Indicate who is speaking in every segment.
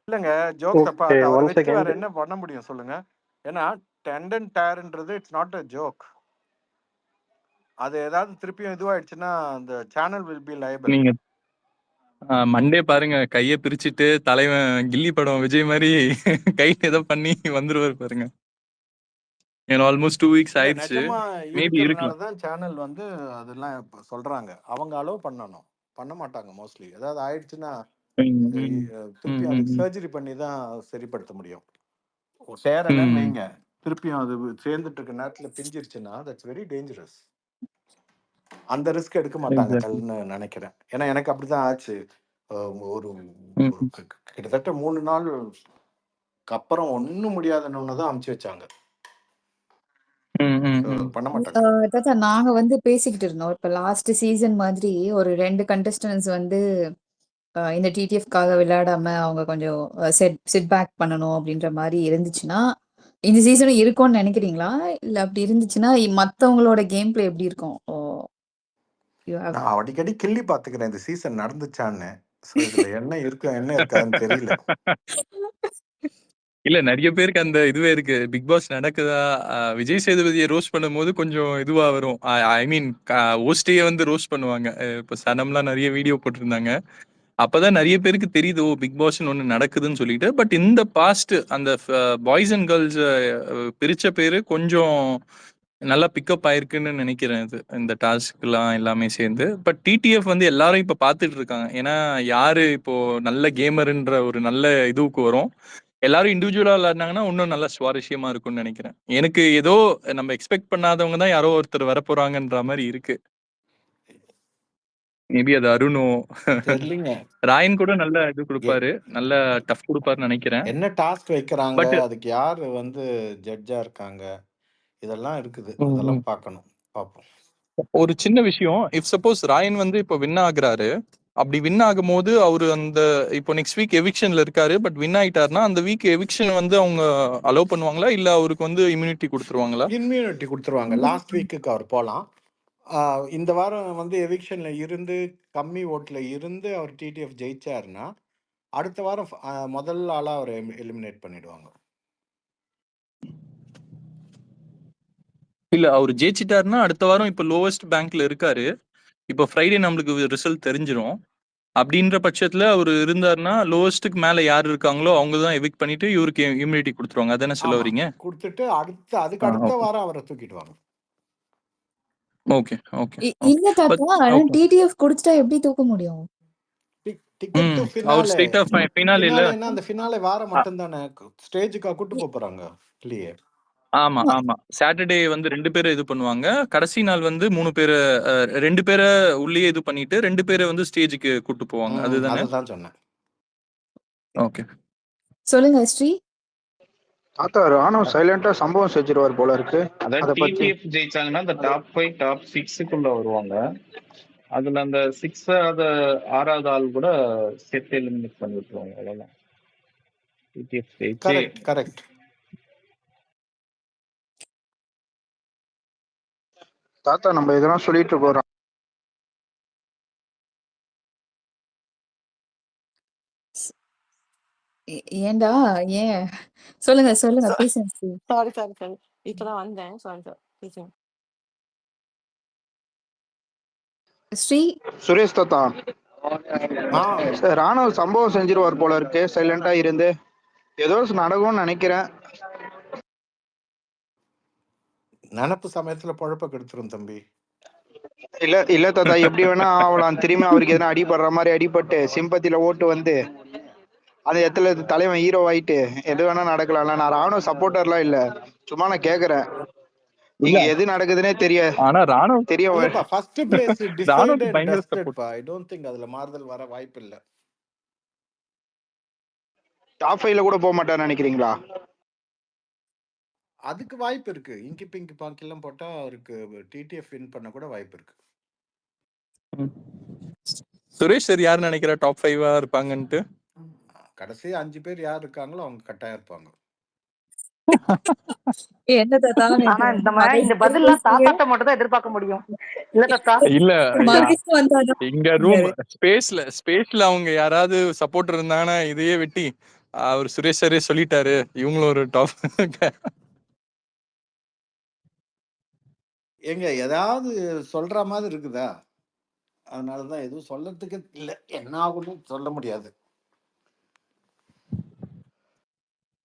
Speaker 1: இல்லங்க ஜோக்ஸ் அப்பா.
Speaker 2: ஓகே,
Speaker 1: அவரை
Speaker 2: ஒன்
Speaker 1: வச்சுட்டு வேற
Speaker 2: செகண்ட்.
Speaker 1: என்ன பண்ண முடியும் சொல்லுங்க? ஏன்னா டெண்டன் டேர்ன்றது இட்ஸ் நாட் அ ஜோக். அது ஏதாவது திருப்பியும் இதுவாயிடுச்சுன்னா அந்த சேனல் வில் பி லைபிள்.
Speaker 3: நீங்க மண்டே பாருங்க, கைய பிரிச்சுட்டு தலைவன் கில்லி படம் விஜய் மாதிரி கை ஏதோ பண்ணி வந்துருவாரு பாருங்க. ஆல்மோஸ்ட் 2 வீக்ஸ் ஆயிடுச்சு.
Speaker 1: நிஜமா
Speaker 3: மேபி இருக்கலாம்.
Speaker 1: இருக்கிறதுனாலதான் சேனல் வந்து அதெல்லாம் இப்ப சொல்றாங்க. அவங்க அலோவ் பண்ணணும், பண்ண மாட்டாங்க மோஸ்ட்லி. ஏதாவது ஆயிடுச்சுன்னா திருப்பியும் அதுக்கு சர்ஜரி பண்ணி தான் சரிப்படுத்த முடியும். சேரலன்னு வைங்க, திருப்பியும் அது சேர்ந்துட்டு இருக்க நேரத்துல பிஞ்சிருச்சுன்னா தட்ஸ் வெரி டேஞ்சரஸ். அந்த ரிஸ்க் எடுக்க மாட்டாங்கன்னு நினைக்கிறேன். ஏன்னா எனக்கு அப்படிதான் ஆச்சு. ஒரு கிட்டத்தட்ட 3 நாள் அப்புறம் ஒன்னும் முடியாதுன்னு தான் அமுச்சு வச்சாங்க. பண்ண மாட்டாங்க.
Speaker 4: நாங்க வந்து பேசிக்கிட்டு இருந்தோம். இப்ப லாஸ்ட் சீசன் மாதிரி ஒரு 2 கண்டஸ்டன்ஸ் வந்து இந்த டிடிஎஃப்காக விளையாடாம அவங்க கொஞ்சம் செட் பேக் பண்ணணும் அப்படின்ற மாதிரி இருந்துச்சுன்னா இந்த சீசனும் இருக்கும்னு நினைக்கிறீங்களா? இல்ல அப்படி இருந்துச்சுன்னா மத்தவங்களோட கேம் பிளே எப்படி இருக்கும்?
Speaker 1: நான் அடிக்கடி கிள்ளி பாத்துக்கிறேன் இந்த சீசன் நடந்துச்சான்னு. இதுல என்ன இருக்கு என்ன இருக்காதுன்னு தெரியல.
Speaker 3: இல்ல, நிறைய பேருக்கு அந்த இதுவே இருக்கு. பிக் பாஸ் நடக்குதா, விஜய் சேதுபதியை ரோஸ்ட் பண்ணும்போது கொஞ்சம் இதுவா வரும். ஐ மீன் ஹோஸ்டையே வந்து ரோஸ்ட் பண்ணுவாங்க. இப்ப சனம்லாம் நிறைய வீடியோ போட்டிருந்தாங்க. அப்பதான் நிறைய பேருக்கு தெரியுது, ஓ பிக் பாஸ்ன்னு ஒண்ணு நடக்குதுன்னு சொல்லிட்டு. பட் இந்த பாஸ்ட் அந்த பாய்ஸ் அண்ட் கேர்ள்ஸ் பிரிச்ச பேரு கொஞ்சம் நல்லா பிக்கப் ஆயிருக்குன்னு நினைக்கிறேன். இது இந்த டாஸ்க்லாம் எல்லாமே சேர்ந்து. பட் டிடிஎஃப் வந்து எல்லாரும் இப்ப பாத்துட்டு இருக்காங்க. ஏன்னா யாரு இப்போ நல்ல கேமர்ன்ற ஒரு நல்ல இதுவுக்கு வரும். எல்லாரும் இண்டிவிஜுவலா விளையாடினாங்கன்னா இன்னும் நல்லா சுவாரஸ்யமா இருக்கும்னு நினைக்கிறேன். எனக்கு ஏதோ நம்ம எக்ஸ்பெக்ட் பண்ணாதவங்க தான் யாரோ ஒருத்தர் வர போறாங்கன்ற மாதிரி இருக்கு. மேபி அது அருணோ ராயன் கூட நல்ல இது கொடுப்பாரு, நல்ல டஃப் கொடுப்பாருன்னு நினைக்கிறேன்.
Speaker 1: என்ன டாஸ்க் வைக்கிறாங்க, அதுக்கு யாரு வந்து ஜட்ஜா இருக்காங்க, இதெல்லாம் இருக்குது. அதெல்லாம் பார்க்கணும், பார்ப்போம்.
Speaker 3: ஒரு சின்ன விஷயம், இஃப் சப்போஸ் ராயன் வந்து இப்போ வின் ஆகுறாரு, அப்படி வின் ஆகும்போது அவரு அந்த இப்போ நெக்ஸ்ட் வீக் எவிக்ஷன்ல இருக்காரு, பட் வின் ஆயிட்டாருன்னா அந்த வீக் எவிக்ஷன் வந்து அவங்க அலோவ் பண்ணுவாங்களா, இல்ல அவருக்கு வந்து இம்யூனிட்டி கொடுத்துருவாங்களா?
Speaker 1: இம்யூனிட்டி கொடுத்துருவாங்க. லாஸ்ட் வீக்குக்கு அவர் போகலாம். இந்த வாரம் வந்து எவிக்ஷன்ல இருந்து கம்மி ஓட்டுல இருந்து அவர் டிடிஎஃப் ஜெயிச்சாருன்னா அடுத்த வாரம் முதல் ஆளா அவர் எலிமினேட் பண்ணிடுவாங்க.
Speaker 3: இல்ல, அவர் ஜெயிச்சிட்டாருன்னா அடுத்த வாரம் இப்ப லோவஸ்ட் பேங்க்ல இருக்காரு. இப்போ ஃப்ரைடே நம்மளுக்கு ரிசல்ட் தெரிஞ்சிரும். அப்படின்ற பட்சத்துல அவர் இருந்தாருன்னா லோவஸ்ட்டுக்கு மேல யார் இருக்காங்களோ அவங்க தான் எவிக்ட் பண்ணிட்டு இவருக்கு இம்யூனிட்டி கொடுத்துருவாங்க. அதானே சொல்ல வரீங்க?
Speaker 1: கொடுத்துட்டு அதுக்கு அடுத்த வாரம் அவரை தூக்கிடுவாங்க.
Speaker 3: Okay okay.
Speaker 4: இல்ல தாத்தா, டிடிஎஃப் கொடுத்துட்டா எப்படி தூக்க முடியும்?
Speaker 1: டிக்கெட் டு
Speaker 3: அவர் ஸ்ட்ரைட்டா ஃபினாலேல
Speaker 1: அந்த ஃபினாலே வாரம் மட்டும் தானே, ஸ்டேஜுக்கு கூட்டி போறாங்க இல்லையே?
Speaker 3: ஆமா ஆமா, சாட்டர்டே வந்து 2 பேரை இது பண்ணுவாங்க. கடைசி நாள் வந்து 3 பேரை 2 பேரை உள்ளே இது பண்ணிட்டு 2 பேரை வந்து ஸ்டேஜுக்கு கூட்டு போவாங்க. அதுதானே?
Speaker 1: அதுதான் சொன்னேன்.
Speaker 3: ஓகே,
Speaker 4: சொல்லுங்க ஸ்ரீ.
Speaker 5: தாத்தா ராணுவ சைலண்டா சம்பவம் செஞ்சிருவார் போல இருக்கு.
Speaker 6: அதாவது டிடிஎஃப் ஜெயிச்சாங்கன்னா அந்த டாப் 5 டாப் 6க்குள்ள வருவாங்க. அதுல அந்த 6வது ஆள் கூட சேர்த்து எலிமினேட் பண்ணி விட்டுருவாங்க. அவ்வளவுதான். டிடிஎஃப் ஜெயிச்சு
Speaker 1: கரெக்ட்.
Speaker 5: தாத்தா நம்ம இதெல்லாம் சொல்லிட்டு போறோம்.
Speaker 4: ஏண்டா ஏன் சொல்லுங்க பேசுங்க.
Speaker 7: சாரி இப்பதான் வந்தேன். பேசுங்க
Speaker 4: ஸ்ரீ.
Speaker 5: சுரேஷ் தாத்தா, ராணுவ சம்பவம் செஞ்சிருவார் போல இருக்கு சைலண்டா இருந்து. ஏதோ நடக்கும்னு நினைக்கிறேன்.
Speaker 1: நினப்பு சமயத்துல பொழப்ப கெடுத்துரும் தம்பி.
Speaker 5: இல்ல தாத்தா, எப்படி வேணா அவளாம் திரும்பி அவருக்கு எதனா அடிபடுற மாதிரி அடிபட்டு சிம்பத்தில ஓட்டு வந்து அந்த இடத்துல தலைவன் ஹீரோ ஆயிட்டு எது வேணா நடக்கலாம்ல. நான் ராணுவ சப்போர்ட்டர்லாம் இல்ல, சும்மா நான் கேக்குறேன். இங்க எது நடக்குதுன்னே தெரியாது.
Speaker 3: ஆனா ராணுவ
Speaker 5: தெரியும்.
Speaker 1: First place decided tested. I don't think அதுல மாறுதல் வர வாய்ப்பு இல்ல.
Speaker 5: டாப் 5ல கூட போக மாட்டான்னு நினைக்கிறீங்களா?
Speaker 1: அதுக்கு வாய்ப்பு இருக்கு. இங்கி பிங்கி பாக்கெல்லாம் போட்டா அவருக்கு டிடிஎஃப் வின் பண்ண கூட வாய்ப்பு இருக்கு.
Speaker 3: சுரேஷ் சார் யார் நினைக்கிறா டாப் 5 இருப்பாங்கன்ட்டு?
Speaker 1: கடைசி 5 பேர் யார் இருக்காங்களோ அவங்க கட்டாயம் இருப்பாங்க.
Speaker 4: என்ன தாத்தா,
Speaker 7: இந்த பதில்லாம் தாத்தாட்ட மட்டும் தான் எதிர்பார்க்க முடியும். இல்ல தாத்தா,
Speaker 3: இல்ல இங்க ரூம் ஸ்பேஸ்ல அவங்க யாராவது சப்போர்ட் இருந்தாங்கன்னா இதையே வெட்டி அவர் சுரேஷ் சாரே சொல்லிட்டாரு இவங்களும் ஒரு டாப்.
Speaker 1: எங்க ஏதாவது சொல்ற மாதிரி இருக்குதா? அதனாலதான் எதுவும் சொல்லறதுக்கு இல்ல. என்ன ஆகும்னு சொல்ல முடியாது.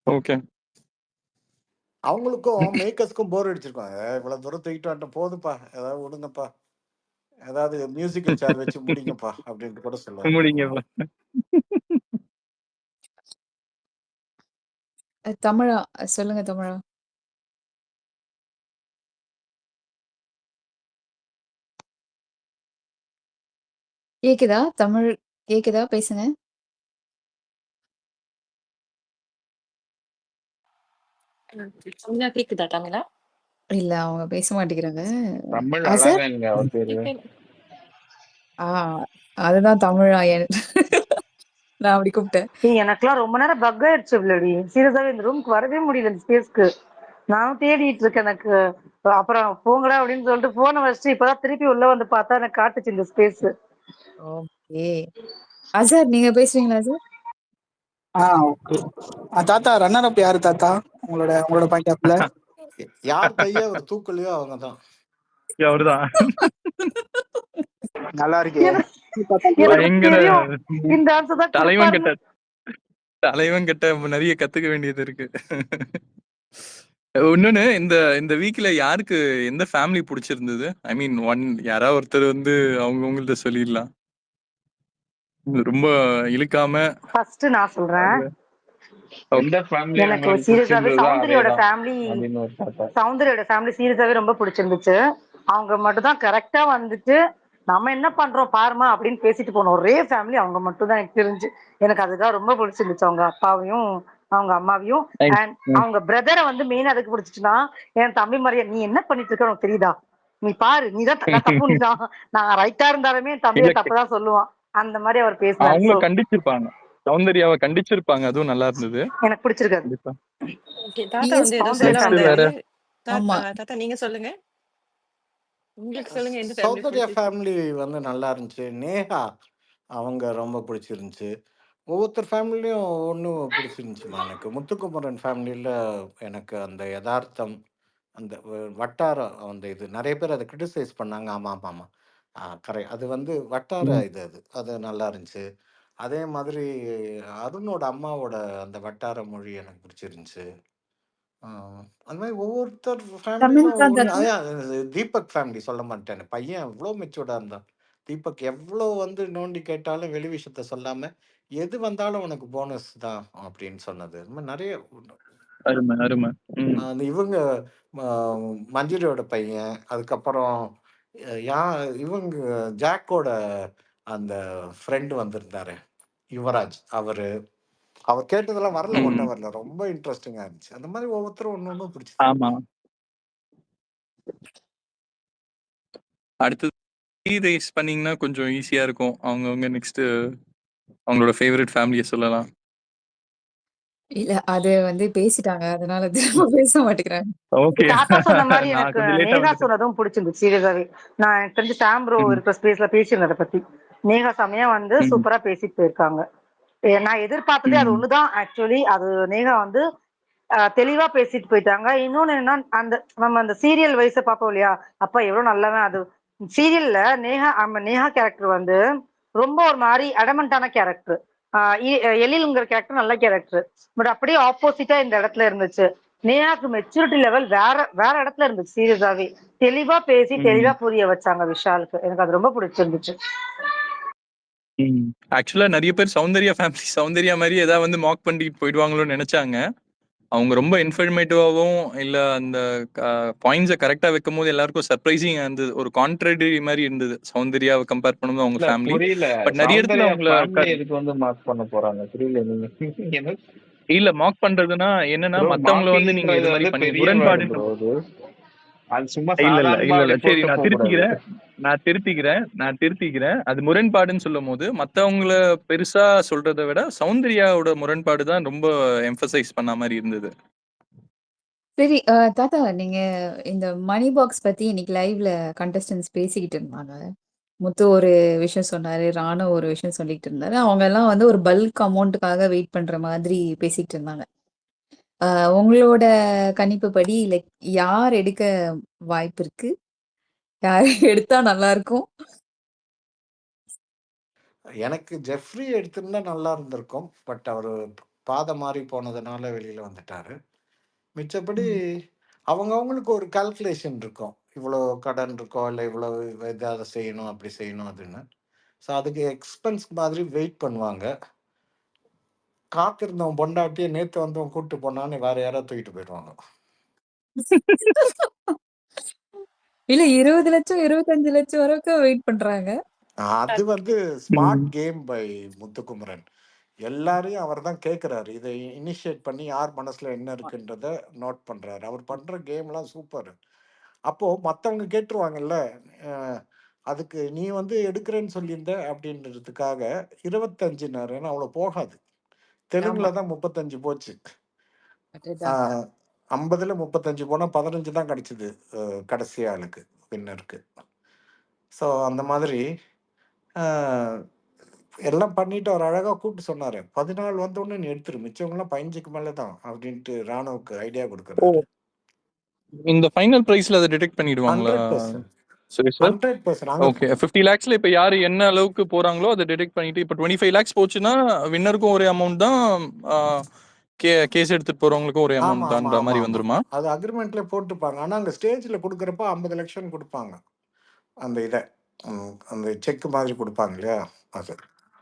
Speaker 3: ஓகே.
Speaker 1: அவங்களுக்கும் மேக்கர்ஸ்க்கும் போர் அடிச்சிருக்காங்க. இவ்வளவு தூரம் தூக்கிட்டு வந்துட்டு போதுப்பா, ஏதாவது விடுங்கப்பா, ஏதாவது மியூசிக்கல் சேர் வச்சு முடிங்கப்பா அப்படின்ட்டு கூட சொல்லுவாங்க.
Speaker 3: முடிங்கப்பா.
Speaker 4: தமிழா சொல்லுங்க தமிழா. கேக்குதா? தமிழ் கேக்குதா? பேசுங்க.
Speaker 2: தமிழா கேக்குதா? தமிழா
Speaker 4: இல்ல அவங்க பேச மாட்டேங்கிறாங்க.
Speaker 6: தமிழ்
Speaker 4: சார்
Speaker 6: அழகங்க அவர் பேரு.
Speaker 4: ஆ அதுதான் தமிழா. நான் அப்படி கூப்பிட்டேன்.
Speaker 7: எனக்குலாம் ரொம்ப நேரம் பக் ஆயிடுச்சு இல்லடி. சீரியஸாவே இந்த ரூமுக்கு வரவே முடியல, இந்த ஸ்பேஸ்க்கு. நானும் தேடிட்டு இருக்கேன். எனக்கு அப்புறம் போங்கடா அப்படின்னு சொல்லிட்டு போனை வச்சுட்டு இப்பதான் திருப்பி உள்ள வந்து பார்த்தா எனக்கு காட்டுச்சு இந்த ஸ்பேஸ்.
Speaker 4: ஓகே. சார் நீங்க பேசுறீங்களா சார்?
Speaker 8: ஓகே. தாத்தா ரன்னர் அப் யாரு தாத்தா? உங்களோட பாயிண்ட் ஆஃப்ல
Speaker 1: யார் கையை ஒரு தூக்கலையோ அவங்கதான்.
Speaker 3: அவர்தான்.
Speaker 5: நல்லா இருக்கே.
Speaker 3: பயங்கர
Speaker 7: இந்த ஆன்சர் தான்
Speaker 3: தலைவன்
Speaker 7: கொடுப்பாருன்னு.
Speaker 3: கிட்ட தலைவன் கிட்ட நிறைய கத்துக்க வேண்டியது இருக்கு. இன்னொன்னு இந்த இந்த வீக்ல யாருக்கு எந்த ஃபேமிலி பிடிச்சிருந்தது? ஐ மீன் யாராவது ஒருத்தர் வந்து அவங்கவுங்கள்ட்ட சொல்லிடலாம், ரொம்ப இழுக்காம.
Speaker 7: ஃபர்ஸ்ட் நான் சொல்றேன்.
Speaker 6: எந்த ஃபேமிலி
Speaker 7: எனக்கு
Speaker 6: அவங்களுக்கு
Speaker 7: சீரியஸாவே
Speaker 6: பிடிச்சிருந்ததோ
Speaker 7: சௌந்தர்யோட
Speaker 6: அதேதான்
Speaker 7: ஃபேமிலி
Speaker 6: அப்படின்னு ஒரு தாத்தா.
Speaker 7: சௌந்தர்யோட ஃபேமிலி சீரியஸாவே ரொம்ப பிடிச்சிருந்துச்சு. அவங்க மட்டும் தான் கரெக்டா வந்துட்டு நம்ம என்ன பண்றோம் பாருமா அப்படின்னு பேசிட்டு போன ஒரே ஃபேமிலி அவங்க மட்டும் தான் எனக்கு தெரிஞ்சு. எனக்கு அதுதான் ரொம்ப பிடிச்சிருந்துச்சு. அவங்க அப்பாவையும் அவங்க அம்மாவையும் அண்ட் அவங்க பிரதரை வந்து மெயின் அதுக்கு பிடிச்சிச்சுன்னா, என் தம்பி மாதிரியே நீ என்ன பண்ணிட்டு இருக்க உனக்கு தெரியுதா, நீ பாரு, நீதான் தப்பு, நீதான். நான் ரைட்டா இருந்தாலுமே என் தம்பியை தப்புதான் சொல்லுவான். அந்த மாதிரி அவர் பேசினாரு.
Speaker 3: அவங்கள கண்டிச்சிருப்பாங்க, சௌந்தர்யாவை கண்டிச்சிருப்பாங்க. அதுவும் நல்லா இருந்தது,
Speaker 7: எனக்கு பிடிச்சிருக்காது.
Speaker 2: ஓகே. தாத்தா வந்து ஏதோ சொல்ல வந்தாரு. தாத்தா நீங்க சொல்லுங்க, உங்களுக்கு சொல்லுங்க. எந்த
Speaker 1: சௌந்தர்யா ஃபேமிலி வந்து நல்லா இருந்துச்சு. நேஹா அவங்க ரொம்ப பிடிச்சிருந்துச்சு. ஒவ்வொருத்தர் ஃபேமிலியும் ஒன்றும் பிடிச்சிருந்துச்சுமா. எனக்கு முத்துக்குமரன் ஃபேமிலியில் எனக்கு அந்த யதார்த்தம், அந்த வட்டாரம், அந்த இது நிறைய பேர் அதை கிரிட்டிசைஸ் பண்ணாங்க. ஆமாம் ஆமாம் ஆமாம், கரெக்ட். அது வந்து வட்டார இது, அது நல்லா இருந்துச்சு. அதே மாதிரி அருணோட அம்மாவோட அந்த வட்டார மொழி எனக்கு பிடிச்சிருந்துச்சு. அந்த மாதிரி ஒவ்வொருத்தர் ஃபேமிலியும் தீபக் ஃபேமிலி சொல்ல மாட்டேன். பையன் எவ்வளோ மெச்சூர்டா இருந்தான். தீபக் எவ்வளோ வந்து நோண்டி கேட்டாலும் வெளி விஷயத்த சொல்லாம எது வந்தாலும் உனக்கு போனஸ் தான் அப்படின்னு சொன்னது. இந்த மாதிரி நிறைய
Speaker 3: அருமை அருமை.
Speaker 1: அந்த இவங்க மஞ்சுரியோட பையன், அதுக்கப்புறம் இவங்க ஜாக்கோட அந்த ஃப்ரெண்டு வந்திருந்தாரு யுவராஜ், அவர் கேட்டதெல்லாம் வரல, ஒட்ட வரல. ரொம்ப இன்ட்ரெஸ்டிங்கா இருந்துச்சு. அந்த மாதிரி ஒவ்வொருத்தரும் ஒண்ணு பிடிச்சி.
Speaker 3: ஆமா. அடுத்தது ரேஸ் பண்ணீங்கன்னா கொஞ்சம் ஈஸியா இருக்கும். அவங்கவுங்க நெக்ஸ்ட் அவங்களோட ஃபேவரட் ஃபேமிலியை சொல்லலாம்.
Speaker 4: இல்ல அது வந்து பேசிட்டாங்க, அதனால திரும்ப பேச மாட்டேங்கிறாங்க.
Speaker 3: ஓகே.
Speaker 7: தாத்தா சொன்ன மாதிரி எனக்கு நேகா சொன்னதும் பிடிச்சிருந்துச்சு. சீரியஸாவே நான் எனக்கு தெரிஞ்சு சாம்ப்ரோ இருக்கிற ஸ்பேஸ்ல பேசியிருந்தேன் அதை பத்தி. நேகா சமயா வந்து சூப்பரா பேசிட்டு போயிருக்காங்க. நான் எதிர்பார்த்ததே அது ஒண்ணுதான் ஆக்சுவலி. அது நேகா வந்து தெளிவா பேசிட்டு போயிட்டாங்க. இன்னொன்னு என்னன்னா, நம்ம அந்த சீரியல் வயசை பார்ப்போம் இல்லையா, அப்பா எவ்வளவு நல்லவன். அது சீரியல்ல நேஹா கேரக்டர் வந்து ரொம்ப ஒரு மாதிரி அடமெண்டான கேரக்டர். எழில்ங்கிற கேரக்டர் நல்ல கேரக்டர். பட் அப்படியே ஆப்போசிட்டா இந்த இடத்துல இருந்துச்சு. நேஹாக்கு மெச்சூரிட்டி லெவல் வேற இடத்துல இருந்துச்சு. சீரியஸாவே தெளிவா பேசி தெளிவா புரிய வச்சாங்க விஷாலுக்கு. எனக்கு அது ரொம்ப பிடிச்சிருந்துச்சு.
Speaker 3: ஆக்சுவலா நிறைய பேர் சௌந்தர்யா ஃபேமிலி சௌந்தர்யா மாதிரி ஏதாவது வந்து மாக் பண்ணிட்டு போயிடுவாங்களோன்னு நினைச்சாங்க. அவங்க ரொம்ப இன்ஃபர்மேட்டிவாகவும் இல்ல அந்த பாயிண்ட்ஸை கரெக்டா வைக்கும் போது எல்லாருக்கும் சர்ப்ரைசிங் இருந்தது. ஒரு கான்ட்ரடிக்டரி மாதிரி இருந்தது சௌந்தர்யாவை கம்பேர் பண்ணும்போது அவங்க ஃபேமிலி.
Speaker 6: புரியல,
Speaker 3: பட் நிறைய இடத்துல அவங்கள
Speaker 6: இதுக்கு வந்து மார்க் பண்ண போறாங்க. புரியல நீங்க
Speaker 3: இல்ல மார்க் பண்றதுன்னா என்னன்னா, மத்தவங்கள வந்து நீங்க இது மாதிரி பண்ணி முரண்பாடு இல்ல சரி, நான் திருத்திக்கிறேன். அது முரண்பாடுன்னு சொல்லும் போது மத்தவங்கள பெருசா சொல்றதை விட சௌந்தர்யாவோட முரண்பாடு தான் ரொம்ப எம்பசைஸ் பண்ண மாதிரி இருந்தது.
Speaker 4: சரி தாத்தா, நீங்க இந்த மணி பாக்ஸ் பத்தி இன்னைக்கு லைவ்ல கண்டஸ்டன்ஸ் பேசிக்கிட்டு இருந்தாங்க. முத்து ஒரு விஷயம் சொன்னாரு. ராணு ஒரு விஷயம் சொல்லிட்டு இருந்தாரு. அவங்க எல்லாம் வந்து ஒரு பல்க் அமௌண்ட்டுக்காக வெயிட் பண்ற மாதிரி பேசிட்டு இருந்தாங்க. உங்களோட கணிப்புப்படி லைக் யார் எடுக்க வாய்ப்பு இருக்கு? யார் எடுத்தா நல்லா இருக்கும்?
Speaker 1: எனக்கு ஜெஃப்ரி எடுத்திருந்தா நல்லா இருந்திருக்கும். பட் அவரு பாதை மாறி போனதுனால வெளியில வந்துட்டாரு. மிச்சபடி அவங்கவங்களுக்கு ஒரு கால்குலேஷன் இருக்கும். இவ்வளோ கடன் இருக்கோ, இல்ல இவ்வளவு இத செய்யணும், அப்படி செய்யணும் அதுன்னு. ஸோ அதுக்கு எக்ஸ்பென்ஸ் மாதிரி வெயிட் பண்ணுவாங்க. காத்திருந்தவன் பொண்டாட்டிய நேத்து வந்தவன் கூட்டு போனான்னு வேற யாராவது தூக்கிட்டு போயிடுவாங்க.
Speaker 4: இல்ல 20 லட்சம், 25 லட்சம் வரைக்கும் வெயிட் பண்றாங்க.
Speaker 1: அது வந்து ஸ்மார்ட் கேம் பை முத்துக்குமரன். எல்லாரையும் அவர் தான் கேட்குறாரு. இதை இனிஷியேட் பண்ணி யார் மனசுல என்ன இருக்குன்றத நோட் பண்றாரு. அவர் பண்ற கேம்லாம் சூப்பர். அப்போ மத்தவங்க கேட்டுருவாங்கல்ல. அஹ், அதுக்கு நீ வந்து எடுக்கிறேன்னு சொல்லியிருந்த அப்படின்றதுக்காக 25 ஏன்னா அவ்வளோ போகாது. தெலுங்குல
Speaker 4: ஆமா.
Speaker 1: தான் 35 போச்சு.
Speaker 4: அடடா!
Speaker 1: 50ல் 35 போனா 15 தான் கிடைச்சது கடைசி ஆளுக்கு வின்னருக்கு. ஸோ அந்த மாதிரி அஹ், எல்லாம் பண்ணிட்டு அவர் அழகா கூப்பிட்டு சொன்னாரு. 14 வந்தோடனே நீ எடுத்துரு, மிச்சவங்கலாம் 15க்கு மேல தான் அப்படின்ட்டு ராணுவுக்கு ஐடியா
Speaker 3: ஓ
Speaker 1: கொடுக்குறாரு.
Speaker 3: இந்த ஃபைனல் பிரைஸ்ல அதை டிடெக்ட் பண்ணிடுவாங்களா
Speaker 1: 100%
Speaker 3: சுரேஷ் சார்?
Speaker 1: 100% அங்க
Speaker 3: ஓகே 50 லேக்ஸ்ல இப்ப யாரு என்ன அளவுக்கு போறாங்களோ அதை டிடெக்ட் பண்ணிட்டு இப்ப 25 லேக்ஸ் போச்சுன்னா வின்னருக்கும் ஒரே அமௌண்ட் தான், கேஸ் எடுத்துட்டு போறவங்களுக்கும் ஒரே
Speaker 1: ஆமா
Speaker 3: அமௌண்ட்
Speaker 1: ஆமா
Speaker 3: தான்ற
Speaker 1: ஆமா
Speaker 3: மாதிரி
Speaker 1: ஆமா
Speaker 3: வந்துருமா?
Speaker 1: அது அக்ரிமெண்ட்ல போட்டுப்பாங்க. ஆனா அங்க ஸ்டேஜ்ல கொடுக்குறப்ப 50 லட்சம் கொடுப்பாங்க. அந்த இதை அந்த செக் மாதிரி கொடுப்பாங்க இல்லையா அது.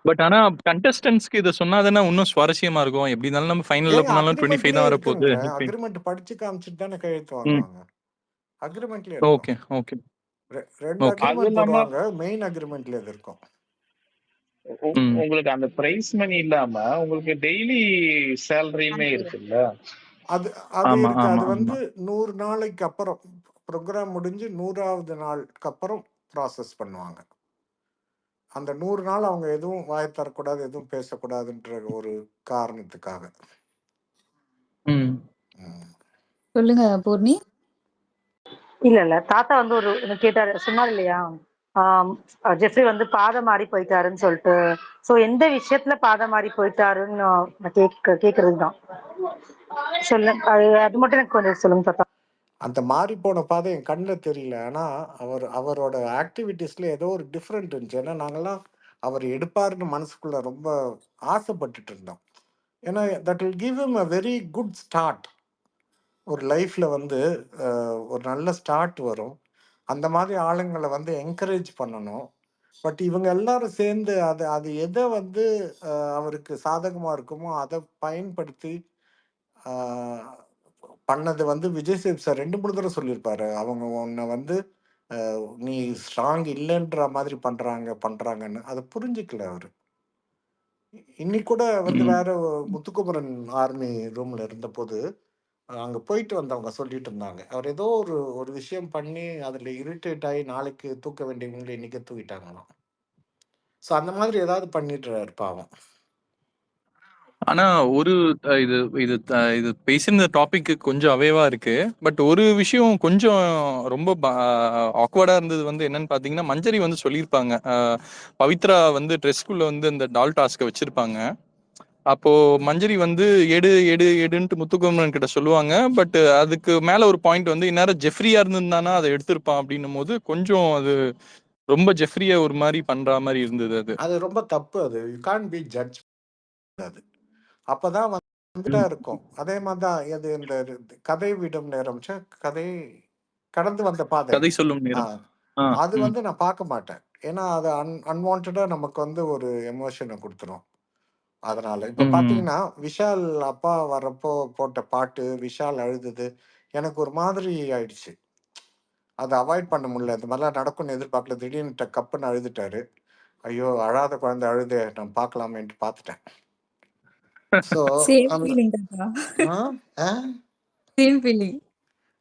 Speaker 3: பட் ஆனா கண்டஸ்டன்ஸ்க்கு இதை சொன்னாதானே இன்னும் சுவாரஸ்யமா இருக்கும். எப்படி இருந்தாலும் நம்ம ஃபைனல்ல
Speaker 1: ஏங்க
Speaker 3: போனாலும் 25
Speaker 1: அக்ரிமெண்ட்லயே
Speaker 3: தான் வரப்போகுது.
Speaker 1: இருக்குங்க. அக்ரிமெண்ட் படிச்சு காமிச்சிட்டு தானே கையெழுத்து
Speaker 3: ம்
Speaker 1: வாங்குவாங்க. அக்ரிமெண்ட்லயே இருக்கும்.
Speaker 3: ஓகே ஓகே
Speaker 1: ரெண்டு
Speaker 3: ஓகே
Speaker 6: அது
Speaker 1: அக்ரிமெண்ட்
Speaker 6: இல்லாம
Speaker 1: போடுவாங்க. மெயின் அக்ரிமெண்ட்ல இது இருக்கும்.
Speaker 3: ம்
Speaker 6: உங்களுக்கு அந்த பிரைஸ் மணி இல்லாம உங்களுக்கு டெய்லி சேலரியுமே இருக்குல்ல.
Speaker 1: அது அது
Speaker 3: ஆமா
Speaker 1: இருக்கு.
Speaker 3: ஆமா
Speaker 1: அது
Speaker 3: ஆமா
Speaker 1: வந்து 100 நாளைக்கு அப்புறம் ப்ரோக்ராம் முடிஞ்சு 100வது நாளுக்கு அப்புறம் ப்ராசஸ் பண்ணுவாங்க. அந்த 100 நாள் அவங்க எதுவும் வாய் தரக்கூடாது, எதுவும் பேசக்கூடாதுன்ற ஒரு காரணத்துக்காக.
Speaker 3: ம்
Speaker 1: ம்.
Speaker 4: சொல்லுங்க பூர்ணி.
Speaker 7: இல்ல தாத்தா வந்து ஒரு கேட்டாரு சொன்னார் இல்லையா, ஜெஃப்ரி வந்து பாதை மாறி போயிட்டாருன்னு சொல்லிட்டு. சோ எந்த விஷயத்துல பாதை மாறி போயிட்டாருன்னு நான் கேக்குறதுதான். சொல்ல அது அது மட்டும் எனக்கு கொஞ்சம் சொல்லுங்க தாத்தா.
Speaker 1: அந்த மாறி போன பாதை என் கண்ணில் தெரியல. ஆனா அவரோட ஆக்டிவிட்டீஸ்ல ஏதோ ஒரு டிஃப்ரெண்ட் இருந்துச்சு. ஏன்னா நாங்கெல்லாம் அவர் எடுப்பாருன்னு மனசுக்குள்ள ரொம்ப ஆசைப்பட்டுட்டு இருந்தோம். ஏன்னா that will give him a very good start. ஒரு லைஃப்ல வந்து ஒரு நல்ல ஸ்டார்ட் வரும். அந்த மாதிரி ஆளுங்களை வந்து என்கரேஜ் பண்ணணும். பட் இவங்க எல்லாரும் சேர்ந்து அது அது எதை வந்து அவருக்கு சாதகமா இருக்குமோ அதை பயன்படுத்தி ஆஹ், பண்ணது வந்து விஜய் சேது சார் 2 3 தடவை சொல்லியிருப்பாரு. அவங்க உன்னை வந்து நீ ஸ்ட்ராங் இல்லைன்ற மாதிரி பண்றாங்கன்னு அதை புரிஞ்சுக்கல அவரு. இன்னைக்கு கூட வந்து
Speaker 3: ம்
Speaker 1: வேற முத்துக்குமரன் ஆர்மி ரூம்ல இருந்தபோது அங்க போயிட்டு வந்தவங்க சொல்லிட்டு இருந்தாங்க. அவர் ஏதோ ஒரு ஒரு விஷயம் பண்ணி அதுல இரிட்டேட் ஆகி நாளைக்கு தூக்க வேண்டியவங்களை இன்னைக்கு தூக்கிட்டாங்களாம். ஸோ அந்த மாதிரி ஏதாவது பண்ணிடுறாரு பாவம்.
Speaker 3: ஆனா ஒரு இது இது இது பேசின டாபிக் கொஞ்சம் அவேவா இருக்கு. பட் ஒரு விஷயம் கொஞ்சம் ரொம்ப ஆக்வர்டா இருந்தது வந்து என்னன்னு பாத்தீங்கன்னா, மஞ்சரி வந்து சொல்லியிருப்பாங்க, பவித்ரா வந்து ட்ரெஸ்க்குள்ள வந்து அந்த டால் டாஸ்க்கை வச்சிருப்பாங்க. அப்போ மஞ்சரி வந்து எடு எடு எடுன்ட்டு முத்துக்குமரன் கிட்ட சொல்லுவாங்க. பட் அதுக்கு மேல ஒரு பாயிண்ட் வந்து இந்நேரம் ஜெஃப்ரியா இருந்திருந்தானா அதை எடுத்திருப்பான் அப்படின்னும் போது கொஞ்சம் அது ரொம்ப ஜெஃப்ரியா ஒரு மாதிரி பண்ற மாதிரி இருந்தது அது.
Speaker 1: அது ரொம்ப தப்பு. அது யூ கான் பி ஜட்ஜ். அது அப்பதான் வந்துட்டா
Speaker 3: ம்.
Speaker 1: இருக்கும். அதே மாதிரிதான் இது இந்த கதை விடும் நேரம் கதை கடந்து வந்த பாதை.
Speaker 3: கதை சொல்லும்
Speaker 1: ஆ
Speaker 3: நேரம். ஆ,
Speaker 1: அது
Speaker 3: ம்,
Speaker 1: வந்து நான் பார்க்க மாட்டேன். ஏன்னா அது அன்வான்டா நமக்கு வந்து ஒரு எமோஷனை கொடுத்துரும். அதனால இப்ப
Speaker 3: ம்,
Speaker 1: பாத்தீங்கன்னா விஷால் அப்பா வர்றப்போ போட்ட பாட்டு, விஷால் அழுதது எனக்கு ஒரு மாதிரி ஆயிடுச்சு. அதை அவாய்ட் பண்ண முடியல. இந்த மாதிரிலாம் நடக்கும்னு எதிர்பார்க்கல. திடீர்னு கப்புன்னு அழுதுட்டாரு. ஐயோ அழாத குழந்தை அழுது நான் பார்க்கலாமேன்ட்டு பார்த்துட்டேன். ஸோ
Speaker 4: சேம்
Speaker 1: அந்த
Speaker 4: ஃபீலிங் தாத்தா.
Speaker 1: ஆ ஆ
Speaker 4: சேம் ஃபீலிங்.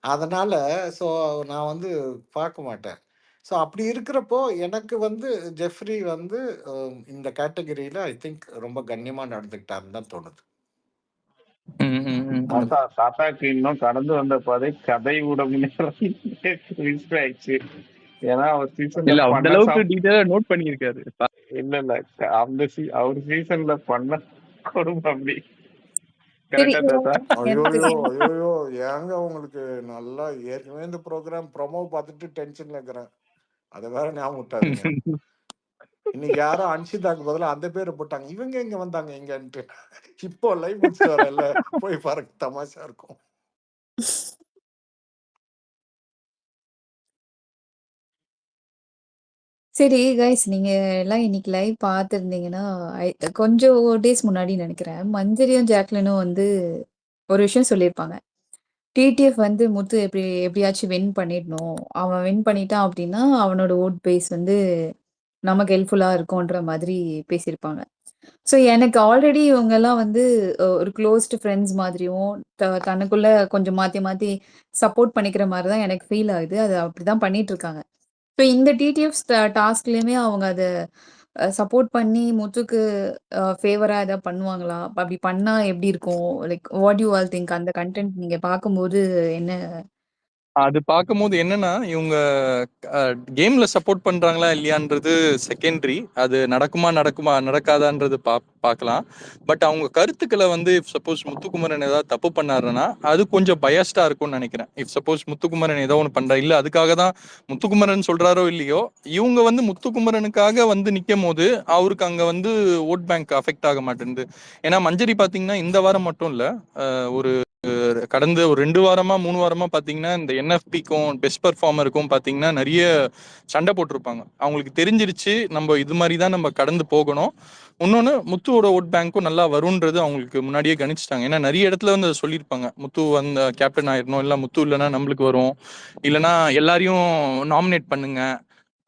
Speaker 1: அதனால ஸோ நான் வந்து பார்க்க மாட்டேன். ஸோ அப்படி இருக்கிறப்போ எனக்கு வந்து ஜெஃப்ரி வந்து இந்த கேட்டகரியில ஐ திங்க் ரொம்ப கண்ணியமா நடந்துக்கிட்டாருன்னு தான் தோணுது.
Speaker 3: ம், ம், ம், ம்.
Speaker 6: தாத்தாக்கு இன்னும் கடந்து வந்த பாதை கதை விடும் நேரம் ஆயிடுச்சு. ஏன்னா அவர் சீசன்ல
Speaker 3: இல்ல அந்த
Speaker 6: பண்ண
Speaker 3: அளவுக்கு டீடைலா நோட் பண்ணியிருக்காரு.
Speaker 6: இல்ல அந்த அவர் சீசன்ல பண்ண கொடுமை அப்படி.
Speaker 4: சரி
Speaker 6: கரெக்டா தாத்தா?
Speaker 1: ஐயோயோ ஐயோயோ ஏங்க உங்களுக்கு நல்லா ஏற்கனவே இந்த ப்ரோக்ராம் ப்ரொமோ பார்த்துட்டு டென்ஷன்ல இருக்கிறேன். அதை வேற ஞாபகம் விட்டாதீங்க. இன்னைக்கு யாரோ அன்ஷிதாக்கு பதிலாக அந்த பேரை போட்டாங்க. இவங்க எங்க வந்தாங்க எங்கன்ட்டு. இப்போ லைவ் முடிச்சுட்டு வரல போய் பாருங்க, தமாஷா இருக்கும்.
Speaker 4: சரி கைஸ், நீங்க எல்லாம் இன்னைக்கு லைவ் பார்த்துருந்தீங்கன்னா, கொஞ்சம் டேஸ் முன்னாடி நினைக்கிறேன், மஞ்சரியும் ஜாக்லினும் வந்து ஒரு விஷயம் சொல்லியிருப்பாங்க. டிடிஎஃப் வந்து முத்து எப்படியாச்சும் வின் பண்ணிடணும். அவன் வின் பண்ணிட்டான் அப்படின்னா அவனோட ஓட் பேஸ் வந்து நமக்கு ஹெல்ப்ஃபுல்லா இருக்கும்ன்ற மாதிரி பேசியிருப்பாங்க. ஸோ எனக்கு ஆல்ரெடி இவங்கெல்லாம் வந்து ஒரு க்ளோஸ்டு ஃப்ரெண்ட்ஸ் மாதிரியும் தனக்குள்ள கொஞ்சம் மாற்றி மாற்றி சப்போர்ட் பண்ணிக்கிற மாதிரி தான் எனக்கு ஃபீல் ஆகுது. அது அப்படி தான் பண்ணிட்டு இருக்காங்க. ஸோ இந்த டிடிஎஃப் டாஸ்க்லேயுமே அவங்க அதை சப்போர்ட் பண்ணி முத்துக்கு ஃபேவரா ஏதாவது பண்ணுவாங்களா? அப்படி பண்ணா எப்படி இருக்கும்? Like what you all think? அந்த கன்டென்ட் நீங்க பார்க்கும்போது என்ன?
Speaker 3: அது பார்க்கும்போது என்னன்னா, இவங்க கேம்ல சப்போர்ட் பண்றாங்களா இல்லையான்றது செகண்டரி. அது நடக்காதான்றது பார்க்கலாம். பட் அவங்க கருத்துக்களை வந்து சப்போஸ் முத்துக்குமரன் ஏதாவது தப்பு பண்ணாருன்னா அது கொஞ்சம் பயஸ்டா இருக்கும்னு நினைக்கிறேன். இஃப் சப்போஸ் முத்துக்குமரன் ஏதோ ஒன்று பண்றா இல்ல அதுக்காக தான் முத்துக்குமரன் சொல்றாரோ இல்லையோ, இவங்க வந்து முத்துக்குமரனுக்காக வந்து நிற்கும் போது அவருக்கு அங்க வந்து ஓட் பேங்க் அஃபெக்ட் ஆக மாட்டேங்குது. ஏன்னா மஞ்சரி பாத்தீங்கன்னா இந்த வாரம் மட்டும் இல்ல, ஒரு கடந்த ஒரு 2 வாரமா 3 வாரமா பாத்தீங்கன்னா இந்த என்எஃபிக்கும் பெஸ்ட் பெர்ஃபார்மருக்கும் பாத்தீங்கன்னா நிறைய சண்டை போட்டிருப்பாங்க. அவங்களுக்கு தெரிஞ்சிருச்சு நம்ம இது மாதிரி தான் நம்ம கடந்து போகணும். இன்னொன்னு முத்துவோட ஓட் பேங்க்கும் நல்லா வரும்ன்றது அவங்களுக்கு முன்னாடியே கணிச்சிட்டாங்க. ஏன்னா நிறைய இடத்துல வந்து அதை சொல்லியிருப்பாங்க, முத்து அந்த கேப்டன் ஆயிடணும், இல்லை முத்து இல்லைன்னா நம்மளுக்கு வரும், இல்லைன்னா எல்லாரையும் நாமினேட்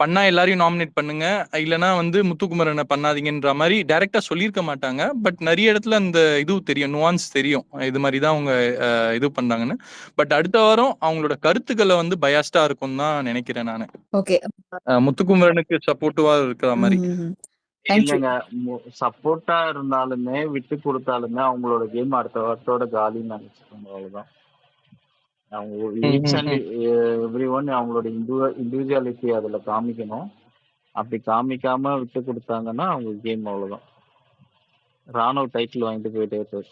Speaker 3: பண்ணா எல்லாரையும் நாமினேட் பண்ணுங்க, இல்லைன்னா வந்து முத்துக்குமரனை பண்ணாதீங்கன்ற மாதிரி டைரக்டா சொல்லியிருக்க மாட்டாங்க. பட் நிறைய இடத்துல அந்த இது தெரியும், நுவான்ஸ் தெரியும், இது மாதிரி தான் அவங்க இது பண்றாங்கன்னு. பட் அடுத்த வாரம் அவங்களோட கருத்துக்களை வந்து பயாஸ்டா இருக்கும் தான் நினைக்கிறேன் நான்.
Speaker 4: ஓகே,
Speaker 3: முத்துக்குமரனுக்கு சப்போர்ட்டிவா இருக்கிற மாதிரி.
Speaker 6: இல்லைங்க, சப்போர்ட்டா இருந்தாலுமே விட்டு கொடுத்தாலுமே அவங்களோட கேம் அடுத்த வாரத்தோட காலின்னு நினைச்சுக்கோங்க, அவ்வளவுதான். அவங்க ஈச் அண்ட் எவ்ரி ஒன் அவங்களோட இண்டிவிஜுவாலிட்டி அதுல காமிக்கணும். அப்படி காமிக்காம விட்டு கொடுத்தாங்கன்னா அவங்க கேம் அவ்வளவுதான். ராணுவ டைட்டில் வாங்கிட்டு போயிட்டே இருப்பாரு.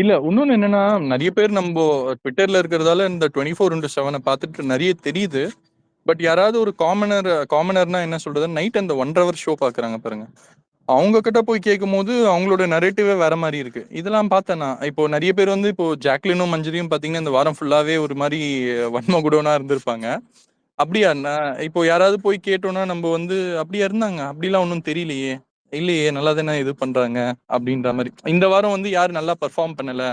Speaker 3: இல்ல இன்னொன்னு என்னன்னா, நிறைய பேர் நம்ம ட்விட்டர்ல இருக்கிறதால இந்த 24/7 பார்த்துட்டு நிறைய தெரியுது. பட் யாராவது ஒரு காமனர்னா என்ன சொல்றது, நைட் அந்த 1 hour ஷோ பாக்குறாங்க பாருங்க, அவங்க கிட்ட போய் கேட்கும் போது அவங்களோட நரேட்டிவே வேற மாதிரி இருக்கு. இதெல்லாம் பார்த்தேன்னா இப்போ நிறைய பேர் வந்து இப்போ ஜாக்லினும் மஞ்சரியும் பாத்தீங்கன்னா இந்த வாரம் ஃபுல்லாவே ஒரு மாதிரி வன்மகுடோனா இருந்திருப்பாங்க. அப்படியா? இப்போ யாராவது போய் கேட்டோம்னா நம்ம வந்து அப்படியா இருந்தாங்க, அப்படிலாம் ஒன்றும் தெரியலையே, இல்லையே, நல்லா தானே இது பண்றாங்க அப்படின்ற மாதிரி. இந்த வாரம் வந்து யாரு நல்லா பெர்ஃபார்ம் பண்ணல,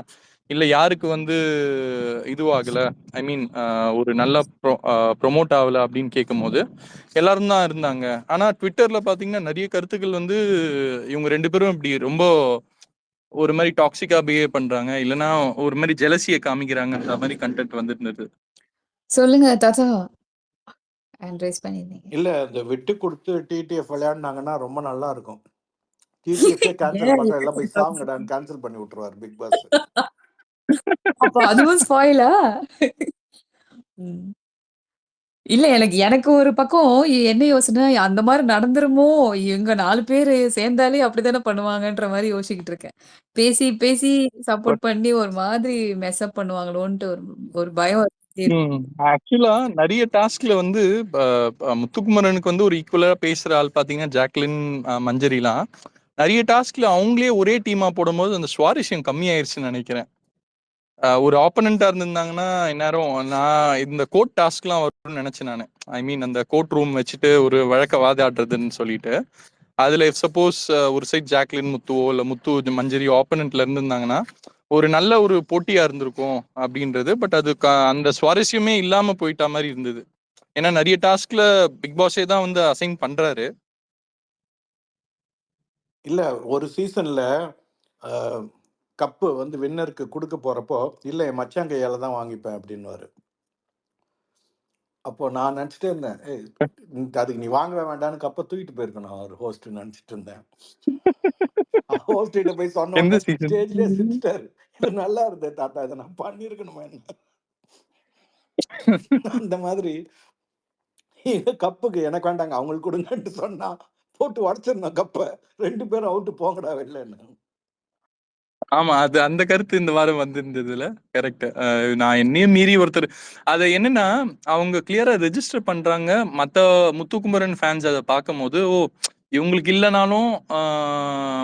Speaker 3: இல்ல யாருக்கு வந்து இதுவாகல, ஐ மீன் ஒரு நல்ல ப்ரொமோட் ஆகல அப்படின்னு கேட்கும் போது எல்லாரும் தான் இருந்தாங்க. ஆனா ட்விட்டர்ல பாத்தீங்கன்னா நிறைய கருத்துக்கள் வந்து இவங்க 2 பேரும் இப்படி ரொம்ப ஒரு மாதிரி டாக்ஸிக்கா பிஹேவ் பண்றாங்க, இல்லைன்னா ஒரு மாதிரி ஜெலசியை காமிக்கிறாங்கன்ற மாதிரி கண்டென்ட் வந்துட்டு இருந்தது.
Speaker 4: சொல்லுங்க தாத்தா. ரைஸ் பண்ணிருந்தீங்க.
Speaker 1: இல்ல இந்த விட்டு கொடுத்து டிடிஎஃப் விளையாடினாங்கன்னா ரொம்ப நல்லா இருக்கும். டிடிஎஃப்ஏ கேன்சல் பண்ற எல்லாம் போய் சாவுங்கடான்னு கேன்சல் பண்ணி விட்டுருவார் பிக் பாஸ்.
Speaker 4: அப்ப அதுவும் ஸ்பாயிலா? இல்ல, எனக்கு ஒரு பக்கம் என்ன யோசனை, அந்த மாதிரி நடந்துருமோ, இவங்க 4 பேரு சேர்ந்தாலே அப்படித்தானே பண்ணுவாங்கன்ற மாதிரி யோசிச்சுக்கிட்டு இருக்கேன். பேசி பேசி சப்போர்ட் பண்ணி ஒரு மாதிரி மெஸ்அப் பண்ணுவாங்களோன்ட்டு ஒரு பயம் இருக்கு.
Speaker 3: ஆக்சுவலா நிறைய டாஸ்க்ல வந்து முத்துக்குமரனுக்கு வந்து ஒரு ஈக்குவலா பேசுற ஆள் பாத்தீங்கன்னா ஜாக்லின், மஞ்சரிலாம். நிறைய டாஸ்க்ல அவங்களே ஒரே டீமா போடும்போது அந்த சுவாரஸ்யம் கம்மியாயிருச்சுன்னு நினைக்கிறேன். ஒரு ஆப்பனண்டா இருந்திருந்தாங்கன்னா இந்நேரம் நான் இந்த கோர்ட் டாஸ்க்லாம் வரும்னு நினைச்சேன் நான். ஐ மீன் அந்த கோர்ட் ரூம் வச்சுட்டு ஒரு வழக்க வாதாடுறதுன்னு சொல்லிட்டு, அதுல சப்போஸ் ஒரு சைட் ஜாக்லின் முத்துவோ இல்ல முத்து மஞ்சரி ஆப்பனண்ட்ல இருந்திருந்தாங்கன்னா ஒரு நல்ல ஒரு போட்டியா இருந்திருக்கும் அப்படின்றது. பட் அது அந்த சுவாரஸ்யமே இல்லாம போயிட்ட மாதிரி இருந்தது. ஏன்னா நிறைய டாஸ்க்ல பிக் பாஸே தான் வந்து அசைன் பண்றாரு.
Speaker 1: இல்ல ஒரு சீசன்ல கப்பு வந்து வின்னருக்கு கொடுக்க போறப்போ இல்ல என் மச்சான் கையால தான் வாங்கிப்பேன் அப்படின்னுவாரு. அப்போ நான் நினைச்சிட்டே இருந்தேன், அதுக்கு நீ வாங்கவே வேண்டாம்னு கப்பை தூக்கிட்டு போயிருக்கணும் அவர் ஹோஸ்ட் நினைச்சிட்டு இருந்தேன். ஹோஸ்ட் கிட்ட போய் சொன்ன ஸ்டேஜ்லயே சிரிச்சிட்டாரு. இது நல்லா இருந்தது தாத்தா, இதை நான் பண்ணிருக்கணுமா அந்த மாதிரி. கப்புக்கு எனக்கு வேண்டாங்க அவங்களுக்கு கொடுங்கன்ட்டு சொன்னா போட்டு உடச்சிடணும் கப்பை. 2 பேரும் அவுட்டு போங்கடா வெளிலன்னு.
Speaker 3: ஆமா. அது அந்த கருத்து இந்த வாரம் வந்திருந்ததுல. கரெக்ட். நான் என்னையும் மீறி ஒருத்தர் அத என்னன்னா, அவங்க கிளியரா ரெஜிஸ்டர் பண்றாங்க. மத்த முத்துக்குமரன் ஃபேன்ஸ் அத பார்க்கும்போது, ஓ! இவங்களுக்கு இல்லனாலும்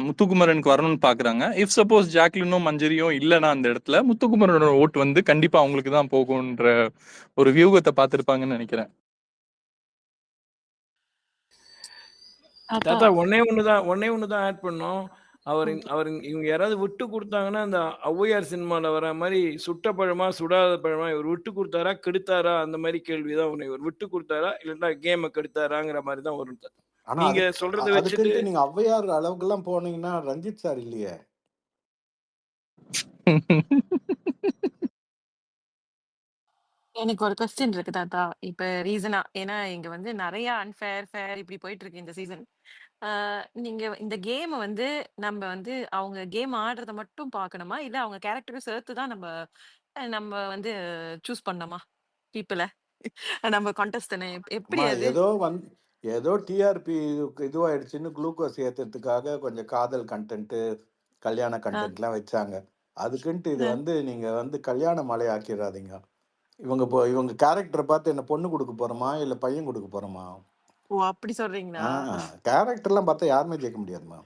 Speaker 3: முத்துக்குமரனுக்கு வரணும்னு பார்க்குறாங்க. இஃப் சப்போஸ் ஜாக்லினும், மஞ்சரியும் இல்லன்னா அந்த இடத்துல, முத்துக்குமரனோட ஓட்டு வந்து கண்டிப்பா அவங்களுக்கு தான் போகுன்ற ஒரு வியூகத்த பார்த்திருப்பாங்கன்னு நெனைக்கிறேன்.
Speaker 2: தாத்தா
Speaker 9: தாத்தா ஒண்ணே ஒண்ணு தான் ஆட் பண்ணோம். இவங்க யாராவது விட்டு கொடுத்தாங்கன்னா, அந்த ஔவையார் சினிமால வர மாதிரி சுட்ட பழமா சுடாத பழமா இவர் விட்டு கொடுத்தாரா கெடுத்தாரா அந்த மாதிரி கேள்விதான் ஒண்ணு. இவர் விட்டு கொடுத்தாரா இல்லைன்னா கேமை கெடுத்தாராங்கிற மாதிரி தான் வரும் தாத்தா.
Speaker 1: ஆனா
Speaker 9: நீங்க சொல்றதை வச்சுட்டு
Speaker 1: அதுக்குன்ட்டு நீங்க ஔவையார் அளவுக்குலாம் போனீங்கன்னா ரஞ்சித் சார் இல்லையே.
Speaker 2: எனக்கு ஒரு கொஸ்டின் இருக்கு தாத்தா. இப்ப ரீசனா ஏன்னா இங்க வந்து நிறைய அன்ஃபேர், ஃபேர் இப்படி போயிட்டு இருக்கு இந்த சீசன். நீங்க இந்த கேம வந்து நம்ம வந்து அவங்க கேம் ஆடுறத மட்டும் பார்க்கணுமா? இல்ல அவங்க கேரக்டரும் சேர்த்து தான் நம்ம நம்ம வந்து சூஸ் பண்ணணுமா? பீப்பிள நம்ம கான்டெஸ்டன்ட் எப்படி
Speaker 1: அம்மா
Speaker 2: அது?
Speaker 1: ஏதோ டிஆர்பி இதுவாயிடுச்சுன்னு குளுக்கோஸ் ஏத்துறதுக்காக கொஞ்சம் காதல் கண்டென்ட், கல்யாண
Speaker 2: ஆ,
Speaker 1: கண்டென்ட்லாம் வச்சாங்க. அதுக்குன்ட்டு இது
Speaker 2: ஆ.
Speaker 1: வந்து நீங்க வந்து கல்யாண மாலை ஆக்கிடாதீங்க. இவங்க கேரக்டரை பார்த்து என்ன பொண்ணு கொடுக்க போறோமா இல்ல பையன் கொடுக்க போறோமா?
Speaker 2: ஓ! அப்படி சொல்றீங்களா?
Speaker 1: கேரக்டர்லாம் பார்த்தா யாருமே ஜெயிக்க முடியாதுமா.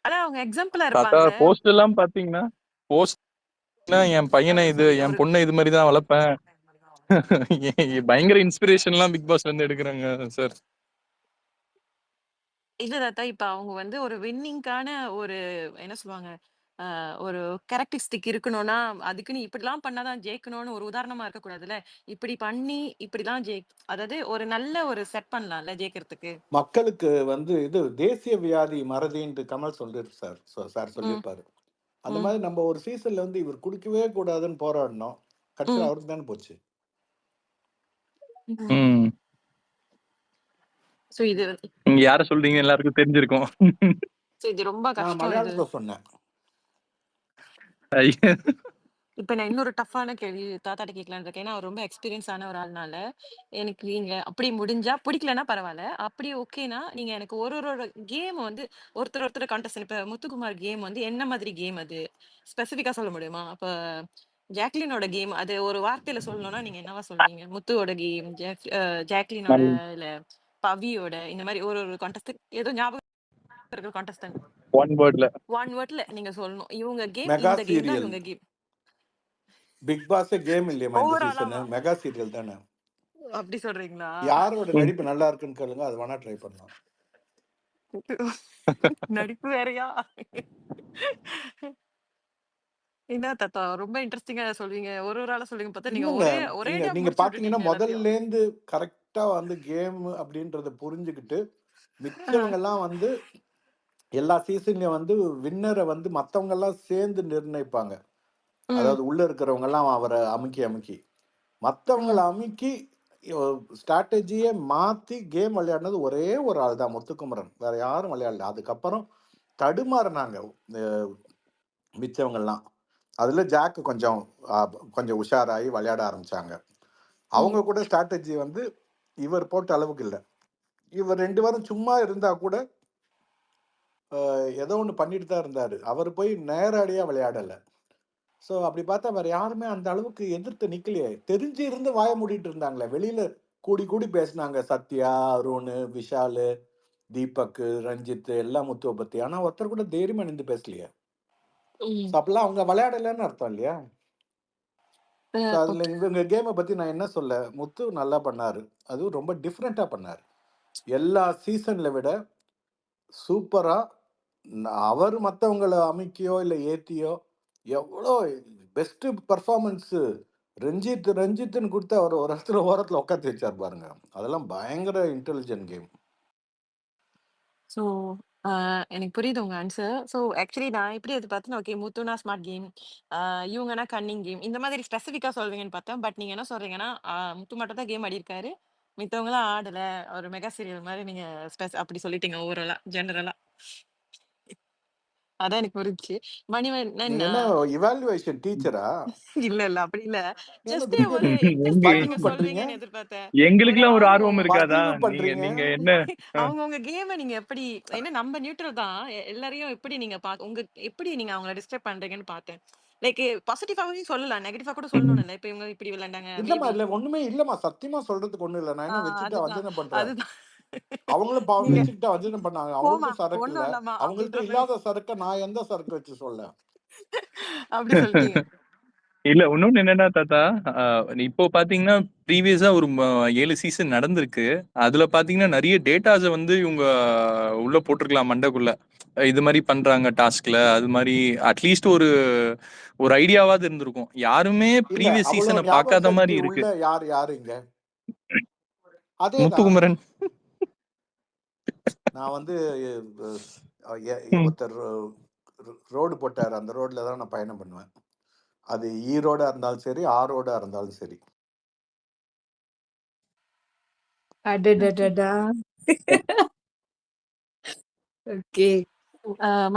Speaker 2: ஆனா அவங்க எக்ஸாம்பிளா
Speaker 3: தாத்தா
Speaker 2: இருப்பாங்க.
Speaker 3: போஸ்ட் எல்லாம் பாத்தீங்கன்னா, போஸ்ட்னா என் பையனை இது என்
Speaker 2: ஒரு
Speaker 3: பொண்ணை இது மாதிரி தான் வளர்ப்பேன். பயங்கர இன்ஸ்பிரேஷன்லாம் பிக் பாஸ்ல இருந்து எடுக்கிறாங்க சார்.
Speaker 2: இல்ல தாத்தா, இப்ப அவங்க வந்து ஒரு வின்னிங்க்கான ஒரு என்ன சொல்லுவாங்க? ஒரு கேரக்டரிஸ்டிக் இருக்கணும்னா, அதுக்குன்னு இப்படிலாம் பண்ணா தான் ஜெயிக்கணும்னு ஒரு உதாரணமா இருக்கக்கூடாதுல்ல. இப்படி பண்ணி இப்படிதான் அதாவது ஒரு நல்ல ஒரு செட் பண்ணலாம்ல ஜெயிக்கிறதுக்கு.
Speaker 1: மக்களுக்கு வந்து இது தேசிய வியாதி மறதின்ட்டு கமல் சார்
Speaker 2: ம்,
Speaker 1: சொல்லியிருப்பாரு. அந்த
Speaker 2: ம்,
Speaker 1: மாதிரி நம்ம ஒரு சீசன்ல வந்து இவர் குடிக்கவே கூடாதுன்னு போராடினோம். கடைசியில்
Speaker 2: ம்,
Speaker 1: அவருக்கு தானே போச்சு.
Speaker 2: ம்.
Speaker 3: ம்.
Speaker 2: ஸோ இது
Speaker 3: நீங்க யார சொல்றீங்க எல்லாருக்கும் தெரிஞ்சிருக்கும்.
Speaker 2: இது ரொம்ப
Speaker 1: நான்
Speaker 2: கஷ்டம் இது.
Speaker 1: மலையாளத்துல சொன்னேன்.
Speaker 3: ஐயா.
Speaker 2: இப்ப நான் இன்னொரு டஃப்பான கேள்வி தாத்தாட்ட கேட்கலான்னு இருக்கேன். ஏன்னா, அவர் ரொம்ப எக்ஸ்பீரியன்ஸ் ஆன ஒரு ஆள்னால, எனக்கு நீங்க அப்படி முடிஞ்சா பிடிக்கலன்னா பரவால்ல. அப்படி ஓகேன்னா, நீங்க எனக்கு ஒரு கேம் வந்து ஒருத்தர் கான்டெஸ்டன்ட் இப்ப முத்துக்குமார் கேம் வந்து என்ன மாதிரி கேம் அது? ஸ்பெசிஃபிக்கா சொல்ல முடியுமா? அப்ப ஜாக்லினோட கேம் அது ஒரு வார்த்தையில சொல்லணும்னா நீங்க என்னவா சொல்வீங்க? முத்துவோட கேம், ஜாக்லினோட இல்ல பவியோட இந்த மாரி ஒரு கான்டெஸ்டன்ட் ஏதோ ஞாபகம் இருக்கிற கான்டெஸ்டன்ட்.
Speaker 3: ஒன் வேர்ட்ல.
Speaker 2: ஒன் வேர்ட்ல நீங்க சொல்லணும். இவங்க கேம்
Speaker 1: மெகா
Speaker 2: இந்த கேம் தான்
Speaker 1: சீரியல்.
Speaker 2: இவங்க கேம்.
Speaker 1: பிக் பாஸே கேம் இல்லையம்மா இந்த சீசனு.
Speaker 2: ஓவராலாவா?
Speaker 1: மெகா சீரியல் தானே.
Speaker 2: அப்படி சொல்றீங்களா?
Speaker 1: யாரோட நடிப்பு நல்லா இருக்குன்னு கேளுங்க, அது வேணா ட்ரை பண்ணலாம்.
Speaker 2: நடிப்பு வேறயா? என்ன தாத்தா ரொம்ப இன்ட்ரெஸ்டிங்கா சொல்வீங்க. ஒரு ஆளா சொல்லுவீங்க பார்த்தா நீங்க
Speaker 1: இல்லைங்க,
Speaker 2: ஒரேடியா
Speaker 1: நீங்க
Speaker 2: முடிச்சு
Speaker 1: பாத்தீங்கன்னா
Speaker 2: விட்டுட்டீங்க எல்லாத்தையும்.
Speaker 1: முதல்ல இருந்து கரெக்டா வந்து கேம் அப்படின்றத புரிஞ்சுக்கிட்டு
Speaker 2: ஆ,
Speaker 1: மிச்சவங்க எல்லாம் வந்து எல்லா சீசன்லயும் வந்து வின்னரை வந்து மத்தவங்க எல்லாம் சேர்ந்து நிர்ணயிப்பாங்க.
Speaker 2: ம்,
Speaker 1: அதாவது உள்ள இருக்கிறவங்க எல்லாம் அவரை அமுக்கி மத்தவங்கள
Speaker 2: ம்,
Speaker 1: அமுக்கி ஸ்ட்ராட்டஜியை மாத்தி கேம் விளையாடினது ஒரே ஒரு ஆள் தான், முத்துக்குமரன். வேற யாரும் விளையாடல. அதுக்கப்புறம் தடுமாறினாங்க மிச்சவங்கெல்லாம். அதுல ஜாக்கு கொஞ்சம் உஷாராகி விளையாட ஆரம்பிச்சாங்க. அவங்க
Speaker 2: ம்,
Speaker 1: கூட ஸ்ட்ராட்டஜி வந்து இவர் போட்ட அளவுக்கு இல்லை. இவர் 2 வாரம் சும்மா இருந்தா கூட ஏதோ ஒன்று பண்ணிட்டு தான் இருந்தாரு. அவர் போய் நேரடியா விளையாடல. ஸோ அப்படி பார்த்தா வேற யாருமே அந்த அளவுக்கு எதிர்த்து நிக்கலையே. தெரிஞ்சு இருந்து வாய மூடிட்டு இருந்தாங்களே. வெளியில கூடி கூடி பேசினாங்க. சத்யா, அருண், விஷால், தீபக், ரஞ்சித் எல்லாம் முத்துவ பத்தி. ஆனா ஒருத்தர் கூட தைரியமா நின்று பேசலையே.
Speaker 2: ம்.
Speaker 1: ஸோ அப்பெல்லாம் அவங்க விளையாடலன்னு அர்த்தம் இல்லையா? ஸோ அதுல
Speaker 2: ஓகே.
Speaker 1: இவங்க கேமை பத்தி நான் என்ன சொல்ல, முத்து நல்லா பண்ணாரு. அதுவும் ரொம்ப டிஃப்ரெண்டா பண்ணாரு. எல்லா சீசன்ல விட சூப்பரா அவர் மத்தவங்கள அமுக்கியோ இல்ல ஏத்தியோ எவ்வளோ பெஸ்ட் பெர்ஃபார்மன்ஸ் ரஞ்சித்னு கொடுத்து அவர் ஒரு இடத்துல ஓரத்துல உட்காந்து வச்சார் பாருங்க. அதெல்லாம் பயங்கர இன்டெலிஜென்ட் கேம்.
Speaker 2: ஸோ எனக்கு புரியுது உங்க ஆன்சர். ஸோ ஆக்சுவலி நான் எப்படி எதிர்பார்த்தேன்னா, ஓகே முத்துனா ஸ்மார்ட் கேம், இவங்கன்னா கன்னிங் கேம் இந்த மாதிரி ஸ்பெசிஃபிக்கா சொல்வீங்கன்னு பார்த்தேன். பட் நீங்க என்ன சொல்றீங்கன்னா, முத்து மட்டும் தான் கேம் ஆடியிருக்காரு. மித்தவங்கலாம் ஆடல. ஒரு மெகா சீரியல் மாரி நீங்க அப்படி சொல்லிட்டீங்க ஓவராலா, ஜெனரலா. அதான் எனக்கு புரிஞ்சுச்சு. மணிவண்ணன்
Speaker 1: நீங்க என்ன இவாலுவேஷன் டீச்சரா?
Speaker 2: இல்ல அப்படி இல்ல.
Speaker 1: என்ன
Speaker 2: ஜஸ்ட்
Speaker 1: திடீர்னு
Speaker 2: ஒரு
Speaker 3: எங்க
Speaker 2: இன்ட்ரெஸ்ட்டா
Speaker 1: பதிவு
Speaker 2: நீங்க
Speaker 1: பண்றீங்க?
Speaker 2: சொல்வீங்கன்னு எதிர்பார்த்தேன். ஒரு
Speaker 3: எங்களுக்கெல்லாம் ஒரு ஆர்வம்
Speaker 2: ஆர்வம்.
Speaker 3: இருக்காதா?
Speaker 1: பதிவு
Speaker 3: நீங்க
Speaker 1: பண்றீங்க.
Speaker 3: நீங்க என்ன
Speaker 2: அவங்கவங்க கேம நீங்க எப்படி ஏன்னா நம்ம நியூட்ரல் தான். எல்லாரையும் எப்படி நீங்க எப்படி நீங்க அவங்கள டிஸ்டர்ப் பண்றீங்கன்னு பார்த்தேன். லைக் பாசிட்டிவாவும் சொல்லலாம். நெகட்டிவா கூட சொல்லணும்னு இல்ல. இப்ப இவங்க இப்படி விளையாண்டாங்க.
Speaker 1: இல்லம்மா,
Speaker 2: மேபி
Speaker 1: இல்ல ஒண்ணுமே இல்லம்மா. சத்தியமா சொல்றதுக்கு ஒண்ணும் இல்ல. நான் என்ன வச்சுக்கிட்டா
Speaker 2: அதுதான்.
Speaker 1: வஞ்சனை பண்றேன்.
Speaker 2: அதுதான்.
Speaker 1: அவங்களும் பாவம்
Speaker 2: நீங்க
Speaker 1: வச்சுக்கிட்டா வஞ்சனை பண்ணாங்க.
Speaker 2: போமா
Speaker 1: அவங்களுக்கும் சரக்கு இல்ல.
Speaker 2: ஒண்ணும் இல்லம்மா
Speaker 1: அவங்கள்ட்ட
Speaker 2: அப்படின்ற மாரி
Speaker 1: இல்லாத சரக்க நான் எந்த சரக்கு வச்சு சொல்ல?
Speaker 2: அப்படி சொல்லிட்டீங்க.
Speaker 3: இல்ல இன்னொன்னு என்னன்னா தாத்தா, இப்போ பாத்தீங்கன்னா ப்ரீவியஸா ஒரு 7 சீசன் நடந்திருக்கு. அதுல பாத்தீங்கன்னா நிறைய டேட்டாஸ வந்து இவங்க உள்ள போட்டிருக்கலாம் மண்டைக்குள்ள. இது மாதிரி பண்றாங்க டாஸ்க்ல. அது மாதிரி அட்லீஸ்ட் ஒரு ஒரு ஐடியாவாவது இருந்திருக்கும். யாருமே
Speaker 1: இல்ல
Speaker 3: ப்ரீவியஸ்
Speaker 1: அவ்வளவு
Speaker 3: சீசனை
Speaker 1: ஞாபக
Speaker 3: பார்க்காத
Speaker 1: சக்தி
Speaker 3: மாதிரி
Speaker 1: உள்ள
Speaker 3: இருக்கு.
Speaker 1: யாரு இங்க? அதேதான்.
Speaker 3: முத்துக்குமரன்
Speaker 1: நான் வந்து ஒருத்தர் ரோடு போட்டார். அந்த ரோட்ல தான் நான் பயணம் பண்ணுவேன். அது ஈரோடா இருந்தாலும் சரி, ஆரோடா இருந்தாலும் சரி.
Speaker 4: அடடடடா. ஓகே.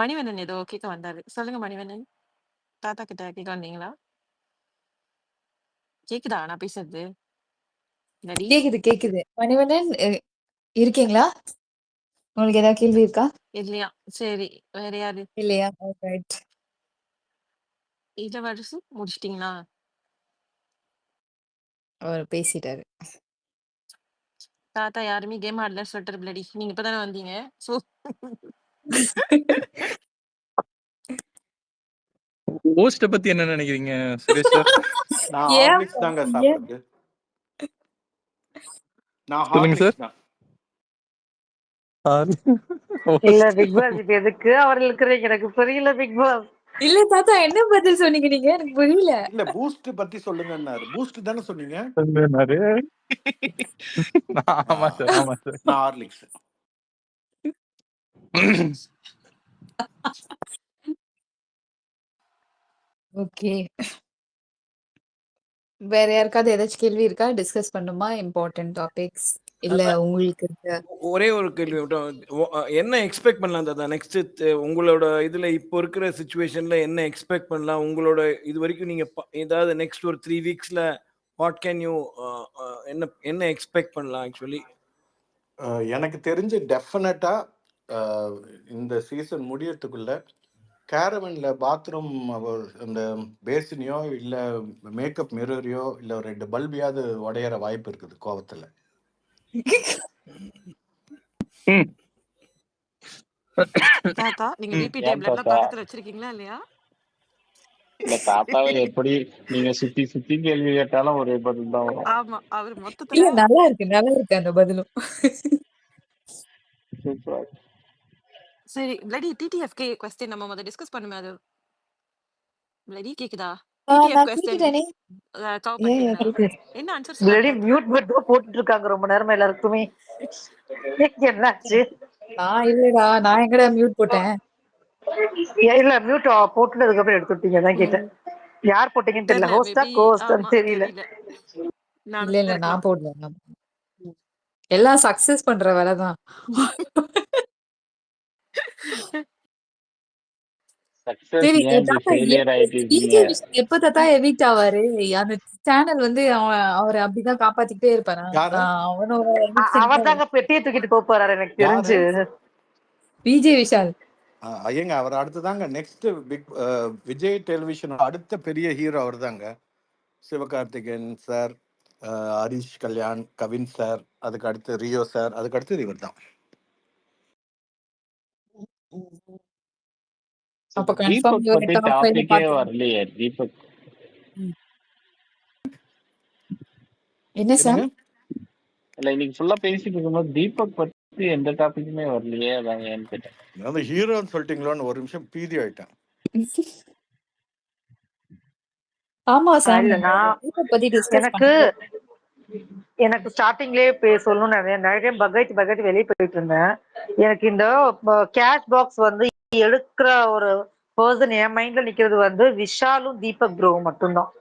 Speaker 2: மணிவண்ணன் ஏதோ கேட்க வந்தாரு. சொல்லுங்க மணிவண்ணன். தாத்தா கிட்ட கேட்க வந்தீங்களா? கேக்குதா நான் பேசுறது? நடி
Speaker 4: கேக்குது. மணிவண்ணன் இருக்கீங்களா? உங்களுக்கு ஏதாவது கேள்வி இருக்கா?
Speaker 2: இல்லையா? சரி. வேற யாரு?
Speaker 4: இல்லையா? ஆல்ரைட்.
Speaker 2: இளவரசு முடிச்சிட்டீங்களா?
Speaker 4: அவர் பேசிட்டாரு.
Speaker 2: தாத்தா யாருமே கேம் ஆடல சொல்லிட்டு பிளடி. நீங்க இப்பதானே வந்தீங்க. சோ
Speaker 3: ஹோஸ்ட பத்தி என்ன நினைக்கிறீங்க சுரேஷ் சார்?
Speaker 1: நான்
Speaker 4: ஏன்
Speaker 1: ஹார்லிக்ஸ் தாங்க சாப்பிடுறது. நான்
Speaker 3: சொல்லுங்க சார்.
Speaker 1: ஹார்லிக்ஸ் தான்.
Speaker 7: இல்ல பிக் பாஸ் இப்ப எதுக்கு அவர் இருக்கிறீங்க எனக்கு புரியல பிக் பாஸ்.
Speaker 4: இல்ல தாத்தா என்ன பதில் சொன்னீங்க நீங்க? எனக்கு புரியல.
Speaker 1: இல்ல பூஸ்ட் பத்தி சொல்லுங்கன்னாரு. பூஸ்ட் தானே சொன்னீங்க?
Speaker 3: ஆமா சார், ஆமா சார்.
Speaker 1: நான் ஹார்லிக்ஸ்.
Speaker 4: ஓகே. வேற யாருக்காவது ஏதாச்சும் கேள்வி இருக்கா? டிஸ்கஸ் பண்ணுமா? இம்பார்ட்டன்ட் டாபிக்ஸ் இல்ல உங்களுக்கு இருக்க
Speaker 9: ஒரே ஒரு கேள்வி மட்டும். என்ன எக்ஸ்பெக்ட் பண்ணலாம் தாத்தா நெக்ஸ்ட் உங்களோட இதுல இப்போ இருக்கிற சுச்சுவேஷன்ல என்ன எக்ஸ்பெக்ட் பண்ணலாம்? உங்களோட இது வரைக்கும் நீங்க ஏதாவது நெக்ஸ்ட் ஒரு 3 வீக்ஸ்ல வாட் கேன் யூ என்ன எக்ஸ்பெக்ட் பண்ணலாம் ஆக்சுவலி?
Speaker 1: எனக்கு தெரிஞ்சு டெஃபினட்டா இந்த சீசன் முடியறதுக்குள்ள கேரவன்ல பாத்ரூம் அந்த பேசினையோ இல்ல மேக்கப் மிரரையோ இல்ல 2 பல்பியாவது உடையற வாய்ப்பு இருக்குது கோவத்துல.
Speaker 2: தாத்தா நீங்க பிபி
Speaker 6: ஏன்
Speaker 2: டேப்லெட் எல்லாம்
Speaker 6: தாத்தா?
Speaker 2: பக்கத்துல வச்சிருக்கீங்களா இல்லையா?
Speaker 6: இல்ல தாத்தாவை எப்படி நீங்க சுத்தி சுத்தி கேள்வி கேட்டாலும் ஒரே பதில் தான் வரும்.
Speaker 2: ஆமா. அவர்
Speaker 4: இல்ல
Speaker 2: மொத்தத்துல
Speaker 4: நல்லா இருக்கு அந்த பதிலும்.
Speaker 6: சூப்பர்.
Speaker 2: சரி பிளடி டிடிஎஃப்கே क्वेश्चन நம்ம முதல்ல டிஸ்கஸ் பண்ணுமே அது. பிளடி கேக்குதா?
Speaker 4: நான்
Speaker 2: டிடிஎஃப் क्वेश्चन
Speaker 4: கேட்டுட்டேனே.
Speaker 2: கவர் பண்ணிட்டீங்களா?
Speaker 7: கேக்குது.
Speaker 2: என்ன ஆன்சர்
Speaker 7: பிளடி
Speaker 2: சொல்லுங்க.
Speaker 7: மியூட் மட்டும் போட்டுட்டு இருக்காங்க ரொம்ப நேரமா எல்லாருக்குமே. என்னாச்சு?
Speaker 4: நான் இல்லடா. நான் எங்கடா மியூட் போட்டேன்?
Speaker 7: இல்ல மியூட் போட்டுனதுக்கு அப்புறம் எடுத்து விட்டீங்க தான் கேட்டேன். யார் போட்டீங்கன்னு தெரியல.
Speaker 2: தெரியல
Speaker 7: ஹோஸ்டா
Speaker 2: மேபி
Speaker 7: கோஸ்டான்னு
Speaker 2: ஆமா
Speaker 7: தெரியல.
Speaker 2: தெரியல.
Speaker 4: இல்ல
Speaker 2: நான்
Speaker 4: நான் போடல. எல்லாம் சக்சஸ் பண்ற வேலைதான்.
Speaker 6: சக்சஸ்
Speaker 4: சரி
Speaker 6: ஏன் இப்படி
Speaker 4: தாத்தா
Speaker 6: ஃபெயிலியர் ஆயிட்டு இருக்கீங்க?
Speaker 4: எப்ப தாத்தா எவிக்ட் ஆவாரு? அந்த சேனல் வந்து அவரை அப்படிதான் காப்பாத்திக்கிட்டே இருப்பாரா?
Speaker 1: யாரு?
Speaker 4: அவனோட
Speaker 7: அவர் தாங்க பெட்டியை தூக்கிட்டு போறாரு எனக்கு தெரிஞ்சு.
Speaker 4: விஜய் விஷால்.
Speaker 1: ஐயங்க அவர் அடுத்துதாங்க நெக்ஸ்ட் பிக் விஜய் டெலிவிஷன் அடுத்த பெரிய ஹீரோ அவர் தாங்க. சிவகார்த்திகேயன் சார், ஹரிஷ் கல்யாண், கவின் சார், அதுக்கு அடுத்து ரியோ சார், அதுக்கு அடுத்து இவர் தான்.
Speaker 4: அப்ப கன்ஃபார்ம்
Speaker 6: தீபக் பத்தி
Speaker 4: டாப் 5
Speaker 6: டாபிக்கே
Speaker 4: பாத்து.
Speaker 6: வரலையே. தீபக்
Speaker 4: என்ன சார்?
Speaker 6: இல்ல இன்னைக்கு ஃபுல்லா பேசிட்டு இருக்கும்போது தீபக் பத்தி எந்த டாபிக்குமே வரலையே. அதான் ஏன்னு கேட்டேன்.
Speaker 1: அந்த ஹீரோன்னு சொல்லிட்டீங்களோன்னு ஒரு நிமிஷம் பீதி ஆயிட்டேன்.
Speaker 4: ஆமா சார்.
Speaker 7: இல்ல நான்
Speaker 4: தீபக் பத்தி டிஸ்கஸ்
Speaker 7: எனக்கு ஸ்டார்டிங்லயே சொல்லணும்னு நிறைய பகட் வெளியே போயிட்டு இருந்தேன். எனக்கு இந்த கேஷ் பாக்ஸ் வந்து எடுக்கிற ஒரு பர்சன் என் மைண்ட்ல நிக்கிறது வந்து விஷாலும் தீபக் ப்ரோ மட்டும்தான்.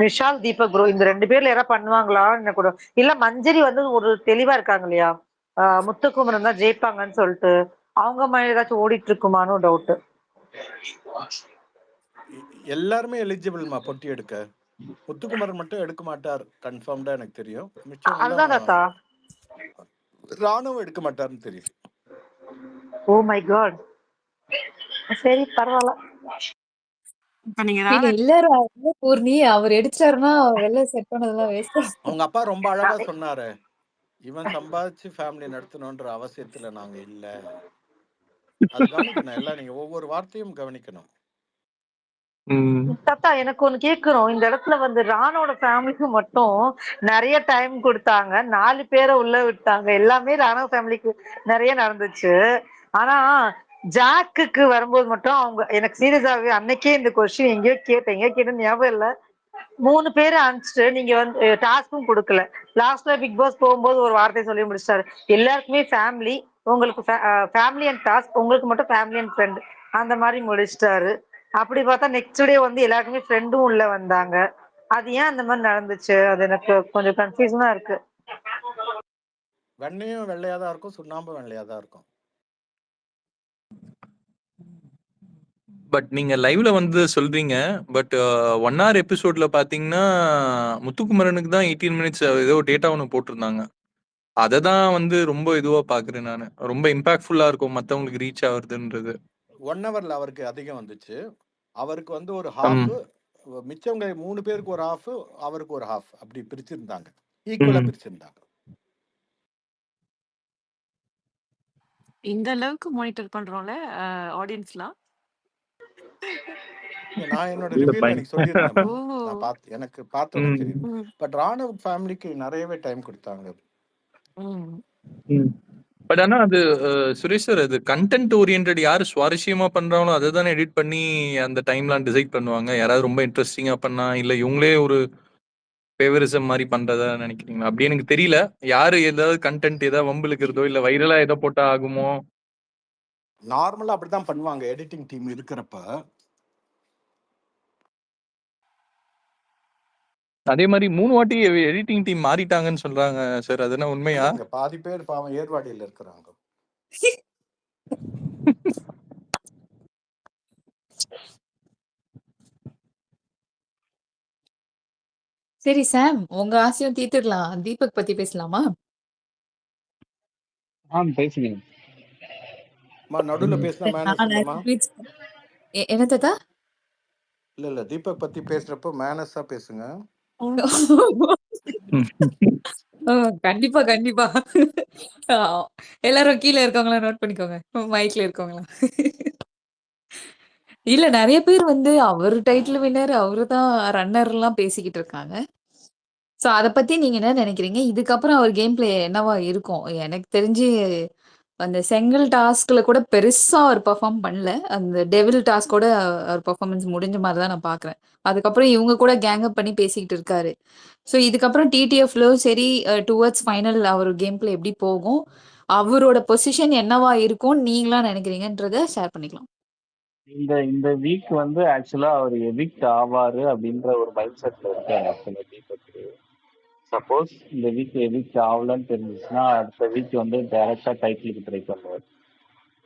Speaker 7: விஷால் தீபக் ப்ரோ இந்த 2 பேர்ல யாராவது பண்ணுவாங்களா கூட இல்ல மஞ்சரி வந்து ஒரு தெளிவா இருக்காங்க இல்லையா? முத்துக்குமரன் தான் ஜெயிப்பாங்கன்னு சொல்லிட்டு அவங்க மைண்ட் ஏதாச்சும் ஓடிட்டு இருக்குமான்னு டவுட்.
Speaker 1: எல்லாருமே எலிஜிபிள்மா பொட்டி எடுக்க. முத்துக்குமரன் மட்டும் எடுக்க மாட்டார் கன்ஃபார்ம்டா எனக்கு தெரியும். மிச்சம்
Speaker 7: அதுதான் தாத்தா.
Speaker 1: ராணுவம் எடுக்க மாட்டாருன்னு தெரியுது.
Speaker 7: Oh my God. சரி பரவாயில்ல.
Speaker 2: இப்ப நீங்க
Speaker 4: நீங்க எல்லாரும் பூர்ணி அவர் எடுத்துட்டாருன்னா வெளில செட் பண்ணதெல்லாம் வேஸ்ட்.
Speaker 1: அவங்க அப்பா ரொம்ப அழகா சொன்னாரு, இவன் சம்பாதிச்சு ஃபேமிலி நடத்தணும்ன்ற அவசியத்துல நாங்க இல்ல. அது கவனிக்கணும் எல்லாம், நீங்க ஒவ்வொரு வார்த்தையும் கவனிக்கணும்.
Speaker 7: தாத்தா எனக்கு ஒண்ணு கேட்கிறோம். இந்த இடத்துல வந்து ராணோட ஃபேமிலிக்கு மட்டும் நிறைய டைம் கொடுத்தாங்க, 4 பேரை உள்ள விட்டாங்க, எல்லாமே ராணோ ஃபேமிலிக்கு நிறைய நடந்துச்சு. ஆனா ஜாக்குக்கு வரும்போது மட்டும் அவங்க எனக்கு சீரியஸாவே அன்னைக்கே இந்த கொஸ்டின் எங்கேயோ கேட்டேன் ஞாபகம் இல்ல. 3 பேரை அனுப்பிச்சிட்டு நீங்க வந்து டாஸ்க்கும் கொடுக்கல. லாஸ்ட்ல பிக் பாஸ் போகும்போது ஒரு வார்த்தை சொல்லி முடிச்சிட்டாரு, எல்லாருக்குமே ஃபேமிலி, உங்களுக்கு ஃபேமிலி அண்ட் டாஸ்க், உங்களுக்கு மட்டும் ஃபேமிலி அண்ட் ஃப்ரெண்ட், அந்த மாதிரி முடிச்சிட்டாரு. அப்படி பார்த்தா நெக்ஸ்ட் டே வந்து எல்லாருக்குமே ஃப்ரெண்டும் உள்ள வந்தாங்க. அது ஏன் அந்த மாதிரி நடந்துச்சு? அது எனக்கு கொஞ்சம் கன்ஃபியூஷனா இருக்கு.
Speaker 1: வெண்ணையும் வெள்ளையா தான் இருக்கும், சுண்ணாம்பும் வெள்ளையா தான் இருக்கும்.
Speaker 3: பட் நீங்க லைவ்ல வந்து சொல்றீங்க, பட் 1 hour எபிசோட்ல பாத்தீங்கன்னா முத்துக்குமரனுக்கு தான் 18 minutes ஏதோ டேட்டா ஒன்று போட்டிருந்தாங்க. அதை தான் வந்து ரொம்ப இதுவா பாக்குறேன் நான். ரொம்ப இம்பாக்ட்ஃபுல்லா இருக்கும் மத்தவங்களுக்கு ரீச் ஆகுறதுன்றது.
Speaker 1: 1 hourல அவருக்கு அதிகம் வந்துச்சு. அவருக்கு வந்து ஒரு ஹாஃப், மிச்சவங்க 3 பேருக்கு ஒரு ஹாஃப், அவருக்கு ஒரு ஹாஃப், அப்படி பிரிச்சிருந்தாங்க, ஈக்குவலா பிரிச்சிருந்தாங்க.
Speaker 2: இந்த அளவுக்கு மானிட்டர் பண்றோம்ல ஆடியன்ஸ்லாம்.
Speaker 1: நான் என்னோட ரிவ்யூல எனக்கு சொல்லியிருந்தேன், நான் பார்த்து எனக்கு பார்த்தோன்னே தெரியும்.
Speaker 2: ம்.
Speaker 1: பட் ராணுவ ஃபேமிலிக்கு நிறையவே டைம் கொடுத்தாங்க.
Speaker 3: பட் ஆனா அது சுரேஷ் சார், அது கண்டென்ட் ஓரியன்ட் யாரு சுவாரஸ்யமா பண்றாங்களோ அதை தானே எடிட் பண்ணி அந்த டைம்லாம் டிசைட் பண்ணுவாங்க. யாராவது ரொம்ப இன்ட்ரெஸ்டிங்கா பண்ணா, இல்ல இவங்களே ஒரு ஃபேவரிசம் மாதிரி பண்றதா நினைக்கிறீங்களா? அப்படி எனக்கு தெரியல. யாரு ஏதாவது கண்டென்ட் ஏதாவது வம்பிழுக்கிறதோ இல்ல வைரலா ஏதோ போட்டா ஆகுமோ?
Speaker 1: நார்மலா அப்படிதான் பண்ணுவாங்க எடிட்டிங் டீம் இருக்கிறப்ப.
Speaker 3: அதே மாதிரி 3 வாட்டி எடிட்டிங் டீம் மாறிட்டாங்கன்னு சொல்றாங்க சார், அது என்ன உண்மையா?
Speaker 1: பாதி பேர் பாவம் ஏர்வாடியில இருக்கிறாங்க.
Speaker 4: சரி சாம், உங்க ஆசையும் தீர்த்துடலாம். தீபக் பத்தி பேசலாமா?
Speaker 6: பேசுங்க.
Speaker 1: நடுவுல பேசினா மேனஸ் இல்லமா?
Speaker 4: என்ன தாத்தா?
Speaker 1: இல்ல தீபக் பத்தி பேசுறப்போ மேனஸா பேசுங்க.
Speaker 4: கண்டிப்பா கண்டிப்பா. எல்லாரும் கீழே இருக்கவங்களா நோட் பண்ணிக்கோங்க, மைக்ல இருக்கவங்களா. இல்ல நிறைய பேர் வந்து அவரு டைட்டில் வின்னர், அவரு தான் ரன்னர்லாம் பேசிக்கிட்டு இருக்காங்க. ஸோ அத பத்தி நீங்க என்ன நினைக்கிறீங்க? இதுக்கப்புறம் அவர் கேம் பிளே என்னவா இருக்கும்? எனக்கு தெரிஞ்சு அந்த செங்கல் டாஸ்க்ல கூட பெருசா அவர் பெர்ஃபார்ம் பண்ணல. அந்த டெவில் டாஸ்கோட அவர் பெர்ஃபார்மன்ஸ் முடிஞ்ச மாதிரி தான் நான் பார்க்குறேன். அதுக்கப்புறம் இவங்க கூட கேங் அப் பண்ணி பேசிக்கிட்டு இருக்காரு. ஸோ இதுக்கப்புறம் டிடிஎஃப்ல சரி டுவர்ட்ஸ் ஃபைனல் அவர் கேம் பிளே எப்படி போகும்? அவரோட பொசிஷன் என்னவா இருக்கும்னு நீங்களா நினைக்கிறீங்கன்றத ஷேர் பண்ணிக்கலாம்.
Speaker 6: இந்த வீக் வந்து ஆக்சுவலா அவர் எவிக்ட் ஆவாரு அப்படின்ற ஒரு மைண்ட் செட்ல இருக்காரு ஆக்சுவலா தீபக். சப்போஸ் இந்த வீக் எவிக்ட் ஆகலன்னு தெரிஞ்சிச்சுன்னா அடுத்த வீக் வந்து டைரக்டா டைட்டிலுக்கு ட்ரை பண்ணுவார்.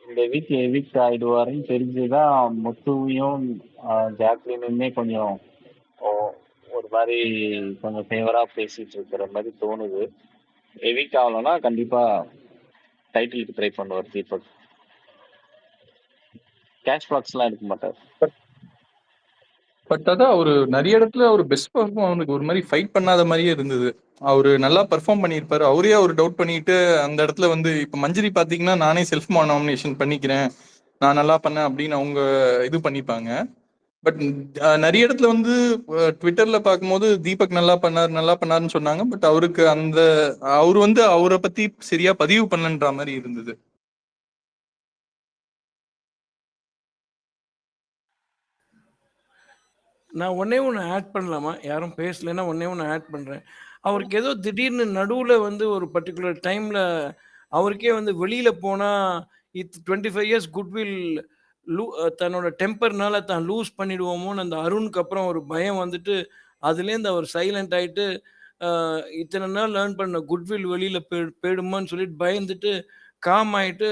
Speaker 6: இந்த வீக் எவிக்ட் ஆயிடுவாருன்னு தெரிஞ்சுதான் முத்துவையும் ஜாக்லினுமே கொஞ்சம் ஒரு மாதிரி கொஞ்சம் ஃபேவரா பேசிட்டு இருக்கிற மாதிரி தோணுது. எவிக்ட் ஆகலன்னா கண்டிப்பா டைட்டிலுக்கு ட்ரை பண்ணுவார் தீபக். கேஷ் பாக்ஸ்லாம் எடுக்க மாட்டார்.
Speaker 3: பட் அதான் ஒரு நிறைய இடத்துல ஒரு பெஸ்ட் பெர்ஃபார்ம் அவனுக்கு ஒரு மாதிரி ஃபைட் பண்ணாத மாதிரியே இருந்தது. அவரு நல்லா பெர்ஃபார்ம் பண்ணியிருப்பாரு. அவரே அவர் டவுட் பண்ணிட்டு அந்த இடத்துல வந்து இப்ப மஞ்சரி பாத்தீங்கன்னா நானே செல்ஃப் நாமினேஷன் பண்ணிக்கிறேன், நான் நல்லா பண்ணேன் அப்படின்னு அவங்க இது பண்ணிப்பாங்க. பட் நிறைய இடத்துல வந்து ட்விட்டர்ல பார்க்கும்போது தீபக் நல்லா பண்ணாருன்னு சொன்னாங்க. பட் அவருக்கு அவரு வந்து அவரை பத்தி சரியா பதிவு பண்ணன்ற மாதிரி இருந்தது.
Speaker 9: நான் ஒன்னே ஒன்று ஆட் பண்ணலாமா? யாரும் பேசலைன்னா ஒன்னே ஒன்று ஆட் பண்ணுறேன். அவருக்கு ஏதோ திடீர்னு நடுவில் வந்து ஒரு பர்டிகுலர் டைமில் அவருக்கே வந்து வெளியில் போனால் 25 years குட்வில் தன்னோட டெம்பர்னால தான் லூஸ் பண்ணிடுவோமோன்னு அந்த அருணுக்கு அப்புறம் ஒரு பயம் வந்துட்டு அதுலேருந்து அவர் சைலண்ட் ஆகிட்டு இத்தனை நாள் லேர்ன் பண்ண குட்வில் வெளியில் போயிடுமான்னு சொல்லிட்டு பயந்துட்டு காம் ஆகிட்டு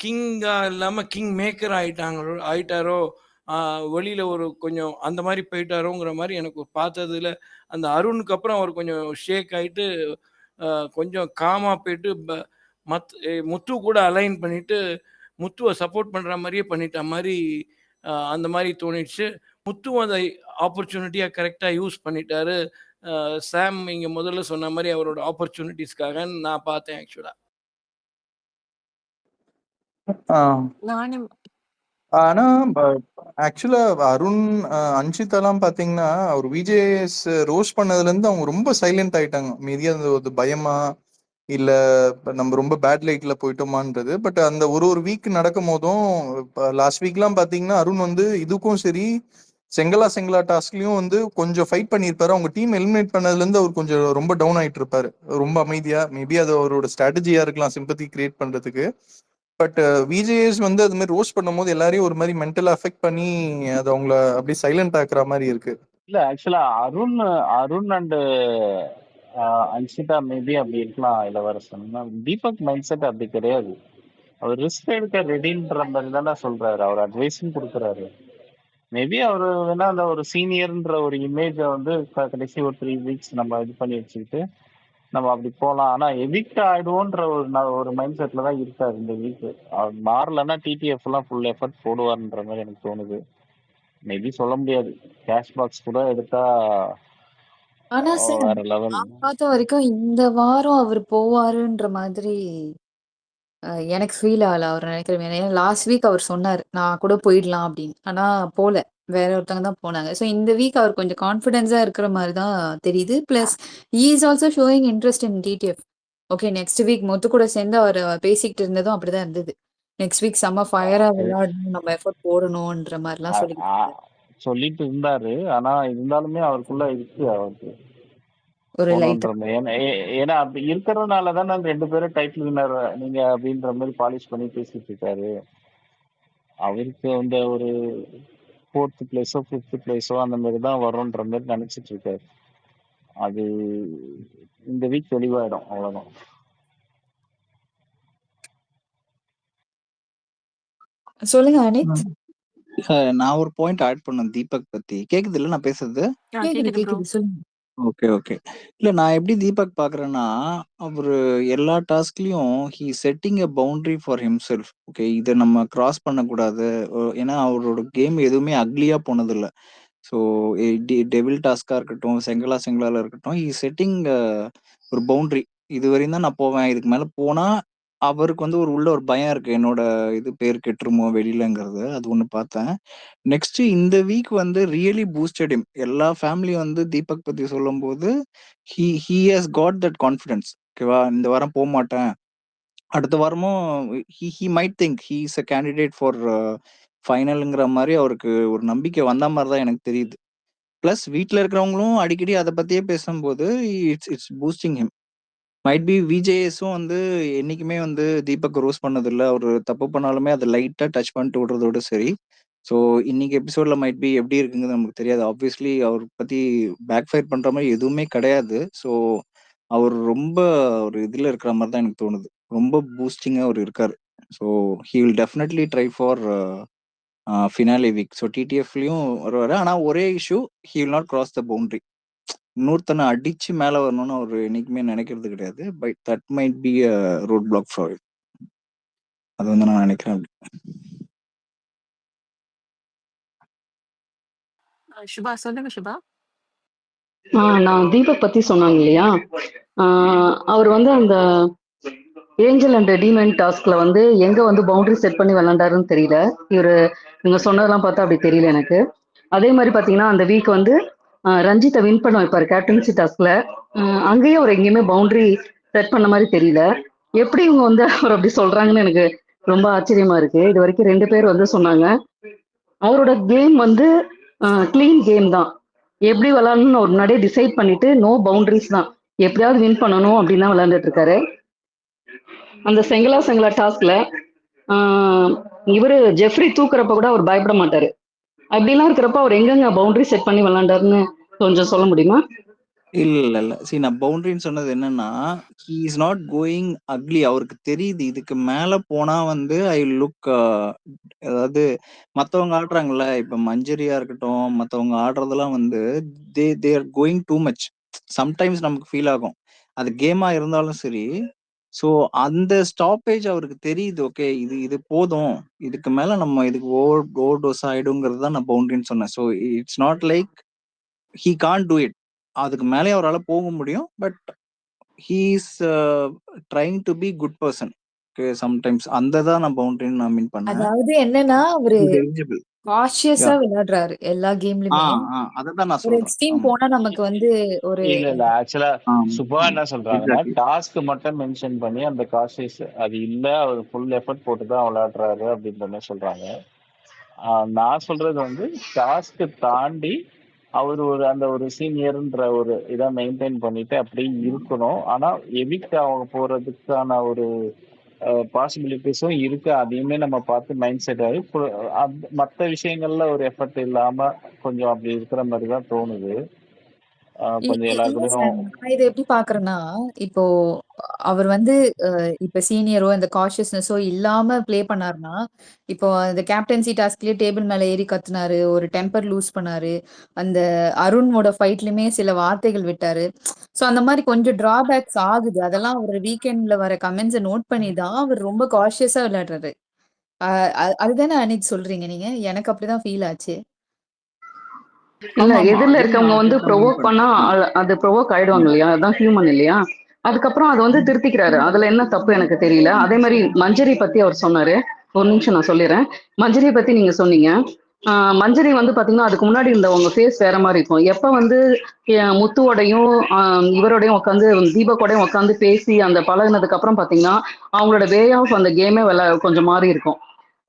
Speaker 9: கிங்கா இல்லாமல் கிங் மேக்கர் ஆயிட்டாரோ, வெளியில் ஒரு கொஞ்சம் அந்த மாதிரி போயிட்டாரோங்கிற மாதிரி எனக்கு பார்த்ததுல அந்த அருணுக்கு அப்புறம் அவர் கொஞ்சம் ஷேக் ஆகிட்டு கொஞ்சம் காமாக போயிட்டு முத்து கூட அலைன் பண்ணிட்டு முத்துவை சப்போர்ட் பண்ணுற மாதிரியே பண்ணிட்ட மாதிரி அந்த மாதிரி தோணிடுச்சு. முத்துவும் அதை ஆப்பர்ச்சுனிட்டியாக கரெக்டாக யூஸ் பண்ணிட்டாரு. சாம் இங்கே முதல்ல சொன்ன மாதிரி அவரோட ஆப்பர்ச்சுனிட்டிஸ்க்காக நான் பார்த்தேன் ஆக்சுவலாக.
Speaker 2: நானும்
Speaker 3: ஆனா ஆக்சுவலா அருண் அன்ஷிதாலாம் பாத்தீங்கன்னா அவர் விஜேஎஸ் ரோஸ்ட் பண்ணதுல இருந்து அவங்க ரொம்ப சைலண்ட் ஆயிட்டாங்க. மீதி அந்த ஒரு பயமா இல்ல நம்ம ரொம்ப பேட் லைட்ல போயிட்டோமான்றது. பட் அந்த ஒரு வீக் நடக்கும் போதும் லாஸ்ட் வீக்லாம் பாத்தீங்கன்னா அருண் வந்து இதுக்கும் சரி செங்கலா டாஸ்க்லயும் வந்து கொஞ்சம் ஃபைட் பண்ணியிருப்பாரு. அவங்க டீம் எலிமினேட் பண்ணதுல இருந்து அவர் கொஞ்சம் ரொம்ப டவுன் ஆயிட்டு இருப்பாரு, ரொம்ப அமைதியா. மேபி அது அவரோட ஸ்ட்ராட்டஜியா இருக்கலாம் சிம்பத்தி கிரியேட் பண்றதுக்கு. பட் விஜேஎஸ் வந்து அது மாதிரி ரோஸ்ட் பண்ணும்போது எல்லாரையும் ஒரு மாதிரி மென்டலா அஃபெக்ட் பண்ணி அது அவங்கள அப்படியே சைலண்ட் ஆக்குற மாதிரி இருக்கு.
Speaker 6: இல்ல ஆக்சுவலா அருண் அண்ட் அன்ஷிதா மேபி அப்படி இருக்கலாம் இளவரசன். தீபக் மைண்ட் செட் அப்படி கிடையாது. அவர் ரிஸ்க் எடுக்க ரெடின்ற மாதிரி தானே சொல்றாரு. அவர் அட்வைஸும் கொடுக்குறாரு. மேபி அவர் வேணா அந்த ஒரு சீனியர்ன்ற ஒரு இமேஜை வந்து கடைசி ஒரு 3 weeks நம்ம இது பண்ணி வச்சுக்கிட்டு நம்ம அப்படி போகலாம். ஆனா எவிக்ட் ஆயிடுவோன்ற ஒரு மைண்ட் செட்ல தான் இருக்காரு இந்த வீக். அவர் மாறலன்னா டிடிஎஃப் எல்லாம் ஃபுல் எஃபர்ட் போடுவார்ன்ற மாதிரி எனக்கு தோணுது. மேபி சொல்ல முடியாது. கேஷ் பாக்ஸ் கூட எடுத்தா
Speaker 4: ஆனா சார்
Speaker 6: வேற லெவல்.
Speaker 4: நான் பார்த்த வரைக்கும் இந்த வாரம் அவர் போவாருன்ற மாதிரி எனக்கு ஃபீல் ஆகல. அவர் நினைக்கிறேன். ஏன்னா லாஸ்ட் வீக் அவர் சொன்னார் நான் கூட போயிடலாம் அப்படின்னு. ஆனா போல, வேற ஒருத்தவங்க தான் போனாங்க. ஸோ இந்த வீக் அவர் கொஞ்சம் கான்ஃபிடென்ஸா இருக்கிற மாதிரி தான் தெரியுது. Plus is also showing interest in டிடிஎஃப். ஓகே, நெக்ஸ்ட் வீக் முத்து கூட சேர்ந்து அவர் பேசிக்கிட்டு இருந்ததும் அப்படிதான் இருந்தது. நெக்ஸ்ட் வீக் செம்ம ஃபயரா விளையாடணும், நம்ம எஃபர்ட் போடணும்ன்ற மாதிரிலாம்
Speaker 6: சொல்லிட்டு இருந்தாரு. ஆனா இருந்தாலுமே அவருக்குள்ள இருக்கு அவருக்கு
Speaker 4: ஒரு லைட்.
Speaker 6: ஏன்னா அப்படி இருக்கிறதுனால தான் நாங்க 2 பேரும் டைட்டில் வின்னர் நீங்க அப்படின்ற மாதிரி பாலிஷ் பண்ணி பேசிட்டு இருக்காரு. அவருக்கு அந்த ஒரு 4th பிளேஸோ 5th பிளேஸோ அந்த மாதிரி தான் வரும்ன்ற மாதிரி நினைச்சிட்டு இருக்காரு. அது இந்த வீக் தெளிவாயிடும், அவ்வளவுதான்.
Speaker 4: சொல்லுங்க அனித்.
Speaker 10: நான் ஒரு பாயிண்ட் ஆட் பண்ணேன் தீபக் பத்தி. கேக்குது இல்ல நான் பேசுறது?
Speaker 4: கேக்குது சொல்லுங்க.
Speaker 10: Okay okay. இல்ல நான் எப்படி தீபக் பாக்குறேன்னா, அவரு எல்லா டாஸ்க்லயும் he setting a boundary for himself. Okay, இதை நம்ம கிராஸ் பண்ணக்கூடாது. ஏன்னா அவரோட கேம் எதுவுமே அக்லியா போனது இல்லை. ஸோ டெவில் டாஸ்கா இருக்கட்டும், செங்கலால இருக்கட்டும், ஹி செட்டிங் ஒரு பவுண்டரி. இது வரையும் தான் நான் போவேன், இதுக்கு மேல போனா அவருக்கு வந்து உள்ள ஒரு பயம் இருக்கு, என்னோட இது பேர் கெட்டுருமோ வெளியிலங்கிறது. அது ஒண்ணு பார்த்தேன். நெக்ஸ்ட் இந்த வீக் வந்து ரியலி பூஸ்டட் ஹிம். எல்லா ஃபேமிலியும் வந்து தீபக் பத்தி சொல்லும்போது he has got that confidence. ஓகேவா, இந்த வாரம் போக மாட்டேன், அடுத்த வாரமும் he might think he is a candidate for ஃபைனலுங்கிற மாதிரி அவருக்கு ஒரு நம்பிக்கை வந்த மாதிரி தான் எனக்கு தெரியுது. பிளஸ் வீட்டில் இருக்கிறவங்களும் அடிக்கடி அதை பத்தியே பேசும்போது it's boosting him. Might be விஜேஎஸும் வந்து என்னைக்குமே வந்து தீபக் ரோஸ் பண்ணதில்லை. அவர் தப்பு பண்ணாலுமே அதை லைட்டாக டச் பண்ணிட்டு விடுறதோட சரி. ஸோ இன்னைக்கு எபிசோட்ல மைட் பி எப்படி இருக்குங்கிறது நமக்கு தெரியாது. ஆப்வியஸ்லி அவர் பத்தி பேக் ஃபயர் பண்ற மாதிரி எதுவுமே கிடையாது. ஸோ அவர் ரொம்ப ஒரு இதுல இருக்கிற மாதிரி தான் எனக்கு தோணுது. ரொம்ப பூஸ்டிங்கா அவர் இருக்காரு. So he will definitely try for finale week. So டிடிஎஃப்லயும் வருவாரு. ஆனா ஒரே issue, he will not cross the boundary. இன்னொருத்தனை அடிச்சு மேல வரணும்னு அவர் என்னைக்குமே நினைக்கிறது கிடையாது. But that might be a road block for it. அது வந்து நான் நினைக்கிறேன்.
Speaker 2: சுபா சொல்லுங்க சுபா.
Speaker 11: நான் தீபக் பத்தி சொன்னாங்க இல்லையா, அவர் வந்து அந்த ஏஞ்சல் அண்ட் டீமன் டாஸ்க்ல வந்து எங்க வந்து பவுண்டரி செட் பண்ணி விளாண்டாருன்னு தெரியல. நீங்க சொன்னதெல்லாம் பார்த்தா அப்படி தெரியல எனக்கு. அதே மாதிரி பாத்தீங்கன்னா அந்த வீக் வந்து ரஞ்சித்தை வின் பண்ண வைப்பாரு கேப்டன்சி டாஸ்க்ல. அங்கேயும் அவர் எங்கேயுமே பவுண்டரி செட் பண்ண மாதிரி தெரியல. எப்படி இவங்க வந்து அவர் அப்படி சொல்றாங்கன்னு எனக்கு ரொம்ப ஆச்சரியமா இருக்கு. இது வரைக்கும் 2 பேர் வந்து சொன்னாங்க அவரோட கேம் வந்து கிளீன் கேம் தான், எப்படி விளாடணும்னு ஒரு முன்னாடியே டிசைட் பண்ணிட்டு நோ பவுண்டரிஸ் தான், எப்படியாவது வின் பண்ணணும் அப்படின்னு தான் விளையாண்டுட்டு இருக்காரு. அந்த செங்கலா டாஸ்க்ல இவரு ஜெஃப்ரி தூக்குறப்ப கூட அவர் பயப்பட மாட்டாரு. அப்படிலாம் இருக்கிறப்ப அவர் எங்கெங்க பவுண்டரி செட் பண்ணி விளாண்டாருன்னு கொஞ்சம் சொல்ல முடியுமா?
Speaker 10: இல்ல. நான் பவுண்டரின்னு சொன்னது என்னன்னா, he is not going ugly. அவருக்கு தெரியுது இதுக்கு மேல போனா வந்து ஐ லுக் அதாவது மத்தவங்க ஆடுறாங்கல்ல, இப்ப மஞ்சரியா இருக்கட்டும், மத்தவங்க ஆடுறதெல்லாம் வந்து they are going too much. Sometimes நமக்கு ஃபீல் ஆகும். அது கேமா இருந்தாலும் சரி. ஸோ அந்த ஸ்டாப்பேஜ் அவருக்கு தெரியுது. ஓகே இது போதும். இதுக்கு மேல நம்ம இதுக்கு ஓவர் டோஸ் ஆயிடுங்கிறது தான் நான் பவுண்டரின்னு சொன்னேன். So it's not like he can't do it. அதுக்கு மேலே அவரால போக முடியும். But he is trying to be good person. Okay sometimes அந்த தான் நான் பவுண்டரின்னு நான் மீன் பண்ணேன்.
Speaker 4: அதாவது என்னன்னா, அவரு
Speaker 10: இஸ் எலிஜிபிள்.
Speaker 4: காஷியஸா விளையாடுறாரு எல்லா கேம்லயுமே.
Speaker 10: அததான் நான்
Speaker 4: ஒரு
Speaker 10: சொல்றேன்.
Speaker 4: எக்ஸ்ட்ரீம்
Speaker 10: ஆமா.
Speaker 4: போனா நமக்கு வந்து ஒரு
Speaker 6: இல்ல ஆக்சுவலா சுபா
Speaker 10: ஆமா.
Speaker 6: என்ன சொல்றாங்கன்னா
Speaker 10: எக்ஸாக்ட்லி.
Speaker 6: டாஸ்க் மட்டும் மென்ஷன் பண்ணி அந்த காஷியஸ் அது இல்ல அவர் ஃபுல் எஃபர்ட் போட்டு தான் விளையாடுறாரு அப்படின்ற மாதிரி சொல்றாங்க. நான் சொல்றது வந்து டாஸ்க் தாண்டி அவர் அந்த ஒரு சீனியர்ன்ற ஒரு இதை மெயின்டைன் பண்ணிட்டு அப்படியே இருக்கணும். ஆனா எவிக்ட் அவங்க போறதுக்கான ஒரு பாசிபிலிட்டிஸும் இருக்கு. அதையுமே நம்ம பார்த்து மைண்ட் செட் ஆகி மற்ற விஷயங்கள்ல ஒரு எஃபர்ட் இல்லாம கொஞ்சம் அப்படி இருக்கிற மாதிரி தான் தோணுது. கொஞ்சம்
Speaker 4: இல்ல
Speaker 6: எல்லாருக்கூடயும்
Speaker 4: சார், நான் இதை எப்படி பாக்குறேன்னா, இப்போ அவர் வந்து இப்ப சீனியரோ இந்த காஷியஸ்னஸோ இல்லாம ப்ளே பண்ணாருன்னா, இப்போ இந்த கேப்டன்சி டாஸ்க்லயே டேபிள் மேல ஏறி கத்துனாரு, ஒரு டெம்பர் லூஸ் பண்ணாரு, அந்த அருணோட ஃபைட்லயுமே சில வார்த்தைகள் விட்டாரு. ஸோ அந்த மாதிரி கொஞ்சம் டிராபேக்ஸ் ஆகுது. அதெல்லாம் ஒரு வீக்கெண்ட்ல வர கமெண்ட்ஸை நோட் பண்ணி தான் அவர் ரொம்ப காஷியஸா விளையாடுறாரு. அதுதானே அனித் சொல்றீங்க நீங்க? எனக்கு அப்படிதான் ஃபீல் ஆச்சு.
Speaker 11: இல்ல
Speaker 10: ஆமா
Speaker 11: எதிரில
Speaker 10: அதுவும்
Speaker 11: இருக்கவங்க
Speaker 10: நான்
Speaker 11: வந்து
Speaker 10: அப்படிதான் மீன்
Speaker 11: ப்ரொவோக் பண்ணா
Speaker 10: பண்ணேன்.
Speaker 11: அது ப்ரொவோக் ஆயிடுவாங்க இல்லையா? அதான் ஹியூமன் இல்லையா? அதுக்கப்புறம் அதை வந்து திருத்திக்கிறாரு. அதுல என்ன தப்பு எனக்கு தெரியல. அதே மாதிரி மஞ்சரி பத்தி அவர் சொன்னாரு. ஒரு நிமிஷம் நான் சொல்லிடுறேன். மஞ்சரியை பத்தி நீங்க சொன்னீங்க. மஞ்சரி வந்து பாத்தீங்கன்னா அதுக்கு முன்னாடி இந்த உங்க ஃபேஸ் வேற மாதிரி இருக்கும். எப்ப வந்து முத்துவோடையும் இவரோடையும் உட்காந்து தீபக்கோடையும் உட்காந்து பேசி அந்த பழகுனதுக்கு அப்புறம் பாத்தீங்கன்னா அவங்களோட வே ஆஃப் அந்த கேமே கொஞ்சம் மாறி இருக்கும்.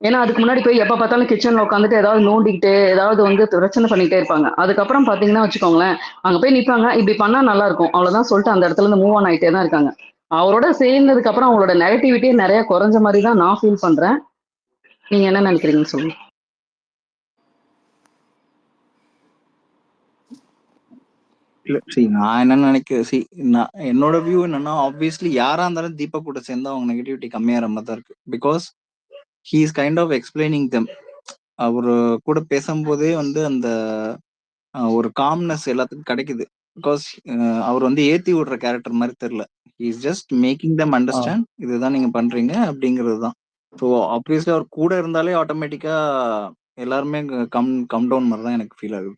Speaker 11: ஏன்னா அதுக்கு முன்னாடி போய் எப்ப பார்த்தாலும் கிச்சன்ல உட்காந்துட்டு ஏதாவது நோண்டிக்கிட்டு ஏதாவது வந்து பிரச்சனை பண்ணிட்டே இருப்பாங்க. அதுக்கப்புறம் பாத்தீங்கன்னா வச்சுக்கோங்களேன், அங்க போய் நிப்பாங்க, இப்படி பண்ணா நல்லா இருக்கும் அவ்வளவுதான் சொல்லிட்டு அந்த இடத்துல இருந்து மூவ் ஆன் ஆயிட்டே தான் இருக்காங்க. அவரோட சேர்ந்ததுக்கு அப்புறம் அவங்களோட நெகட்டிவிட்டியே நிறைய குறைஞ்ச மாதிரி தான் நான் ஃபீல் பண்றேன். நீங்க என்ன நினைக்கிறீங்கன்னு சொல்லுங்க.
Speaker 10: இல்ல நான் என்ன நினைக்கிறேன், நான் என்னோட வியூ என்னன்னா, ஆப்வியஸ்லி யாரா இருந்தாலும் தீபக் கூட சேர்ந்து அவங்க நெகட்டிவிட்டி கம்மியாகிற மாதிரி தான் இருக்கு. Because he is kind of explaining them. அவரு கூட பேசும்போதே வந்து அந்த ஒரு காம்னஸ் எல்லாத்துக்கும் கிடைக்குது. பிகாஸ் அவர் வந்து ஏத்தி விடுற கேரக்டர் மாதிரி தெரியல. He is just making them understand இதுதான் நீங்க பண்றீங்க அப்படிங்கிறது தான். ஸோ ஆப்வியஸ்லி அவர் கூட இருந்தாலே ஆட்டோமேட்டிக்கா எல்லாருமே கம் டவுன் மாதிரி தான் எனக்கு ஃபீல் ஆகுது.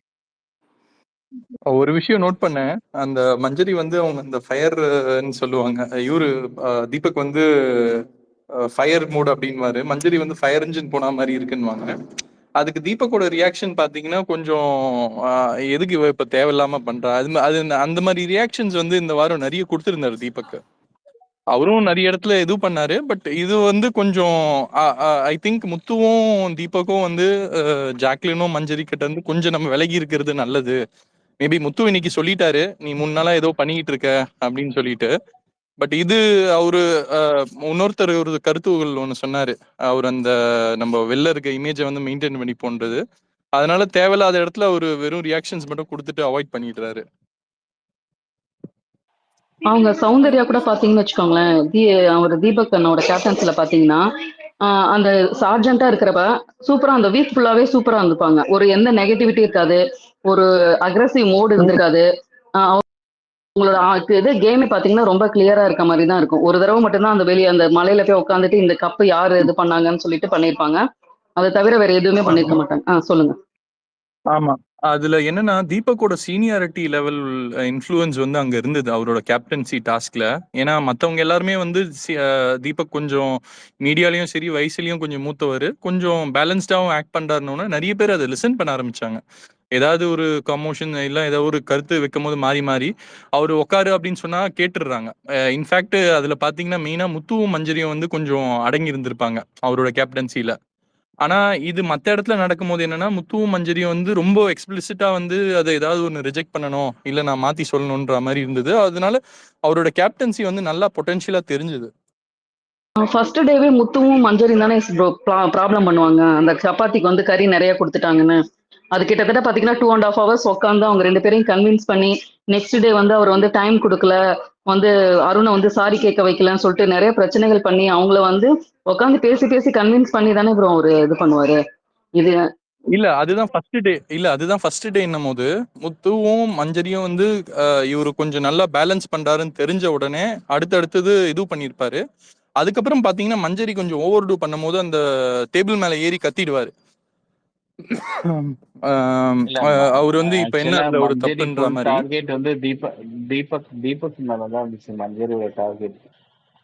Speaker 3: ஒரு விஷயம் நோட் பண்ணேன். அந்த மஞ்சரி வந்து அவங்க அந்த ஃபயர்ன்னு சொல்லுவாங்க. இவரு தீபக் வந்து ஃபயர் மோட் அப்படின்வாரு. மஞ்சரி வந்து ஃபயர் இன்ஜின் போன மாதிரி இருக்குன்னுவாங்க. அதுக்கு தீபக்கோட ரியாக்ஷன் பாத்தீங்கன்னா கொஞ்சம் எதுக்கு இவ இப்ப தேவையில்லாம பண்றா, அது அந்த மாதிரி ரியாக்ஷன்ஸ் வந்து இந்த வாரம் நிறைய கொடுத்திருந்தாரு தீபக். அவரும் நிறைய இடத்துல இது பண்ணாரு. பட் இது வந்து கொஞ்சம் ஐ திங்க் முத்துவும் தீபக்கும் வந்து ஜாக்லினும் மஞ்சரி கிட்ட இருந்து கொஞ்சம் நம்ம விலகி இருக்கிறது நல்லது. மேபி முத்து இன்னைக்கு சொல்லிட்டாரு, நீ முன்னால ஏதோ பண்ணிக்கிட்டு இருக்க அப்படின்னு சொல்லிட்டு. பட் இது அவரு இன்னொருத்தர் ஒரு கருத்துகள் ஒண்ணு சொன்னாரு. அவர் அந்த நம்ம வெளில இருக்க இமேஜை வந்து மெயின்டைன் பண்ணி போன்றது. அதனால தேவையில்லாத இடத்துல அவரு வெறும் ரியாக்ஷன்ஸ் மட்டும் கொடுத்துட்டு அவாய்ட் பண்ணிடுறாரு.
Speaker 11: அவங்க சௌந்தர்யா கூட பாத்தீங்கன்னு வச்சுக்கோங்களேன், அவர் தீபக் அண்ணோட கேப்டன்சில பாத்தீங்கன்னா அந்த சார்ஜென்ட்டா இருக்கிறப்ப சூப்பரா அந்த வீக் ஃபுல்லாவே சூப்பரா இருந்துப்பாங்க. ஒரு எந்த நெகட்டிவிட்டி இருக்காது, ஒரு அக்ரெசிவ் மோடு இருந்திருக்காது. உங்களோட இது கேமே பாத்தீங்கன்னா ரொம்ப கிளியரா இருக்க மாதிரி தான் இருக்கும். ஒரு தடவை மட்டும்தான் அந்த வெளியே அந்த மலையில போய் உட்காந்துட்டு இந்த கப்பு யாரு இது பண்ணாங்கன்னு சொல்லிட்டு பண்ணிருப்பாங்க. அதை தவிர வேற எதுவுமே பண்ணிருக்க மாட்டாங்க. சொல்லுங்க.
Speaker 3: ஆமா, அதுல என்னன்னா தீபக்கோட சீனியாரிட்டி லெவல் இன்ஃப்ளூயன்ஸ் வந்து அங்க இருந்தது அவரோட கேப்டன்சி டாஸ்க்ல. ஏன்னா மத்தவங்க எல்லாருமே வந்து தீபக் கொஞ்சம் மீடியாலயும் சரி வயசுலயும் கொஞ்சம் மூத்தவர், கொஞ்சம் பேலன்ஸ்டாவும் ஆக்ட் பண்றாருன்னு நிறைய பேர் அதை லிசன் பண்ண ஆரம்பிச்சாங்க. ஏதாவது ஒரு கமோஷன் இல்லை ஏதாவது ஒரு கருத்து வைக்கும் போது மாறி மாறி அவர் உட்காரு அப்படின்னு சொன்னா கேட்டுடுறாங்க. இன்ஃபேக்ட் அதுல பாத்தீங்கன்னா மெயினா முத்துவும் மஞ்சரியும் வந்து கொஞ்சம் அடங்கி இருந்திருப்பாங்க அவரோட கேப்டன்சில. ஆனா இது மத்த இடத்துல நடக்கும்போது என்னன்னா முத்துவும் மஞ்சரியும் வந்து ரொம்ப எக்ஸ்பிளிசிட்டா வந்து அதை ஏதாவது ஒன்று ரிஜெக்ட் பண்ணணும், இல்ல நான் மாத்தி சொல்லணும்ன்ற மாதிரி இருந்தது. அதனால அவரோட கேப்டன்சி வந்து நல்லா பொட்டன்ஷியலா தெரிஞ்சது.
Speaker 11: ஃபர்ஸ்ட் டேவே முத்துவும் மஞ்சரி தானே ப்ராப்ளம் பண்ணுவாங்க. அந்த சப்பாத்திக்கு வந்து கறி நிறைய கொடுத்துட்டாங்கன்னு அது கிட்டத்தட்ட பாத்தீங்கன்னா 2.5 hours உட்காந்து அவங்க 2 பேரையும் கன்வின்ஸ் பண்ணி நெக்ஸ்ட் டே வந்து அவர் வந்து டைம் கொடுக்கல, வந்து அருணை வந்து சாரி கேட்க வைக்கலன்னு சொல்லிட்டு நிறைய பிரச்சனைகள் பண்ணி அவங்கள வந்து உட்காந்து பேசி பேசி கன்வின்ஸ் பண்ணி தானே ப்ரோ அவரு இது பண்ணுவாரு. இது
Speaker 3: அதுதான் ஃபர்ஸ்ட் டேன்னும் போது முத்துவும் மஞ்சரியும் வந்து இவரு கொஞ்சம் நல்லா பேலன்ஸ் பண்றாருன்னு தெரிஞ்ச உடனே அடுத்தது இது பண்ணிருப்பாரு. அதுக்கப்புறம் பாத்தீங்கன்னா மஞ்சரி கொஞ்சம் ஓவர் டூ பண்ணும் போது அந்த டேபிள் மேல ஏறி கத்திடுவாரு. அவர் வந்து இப்ப என்ன
Speaker 6: ஆக்சுவலா
Speaker 3: அதுல ஒரு
Speaker 6: மஞ்சரி
Speaker 3: தப்புன்ற
Speaker 6: ஃபுல்
Speaker 3: மாதிரி.
Speaker 6: டார்கெட் வந்து தீபக் மேலதான் இருந்துச்சு மஞ்சரியோட டார்கெட்,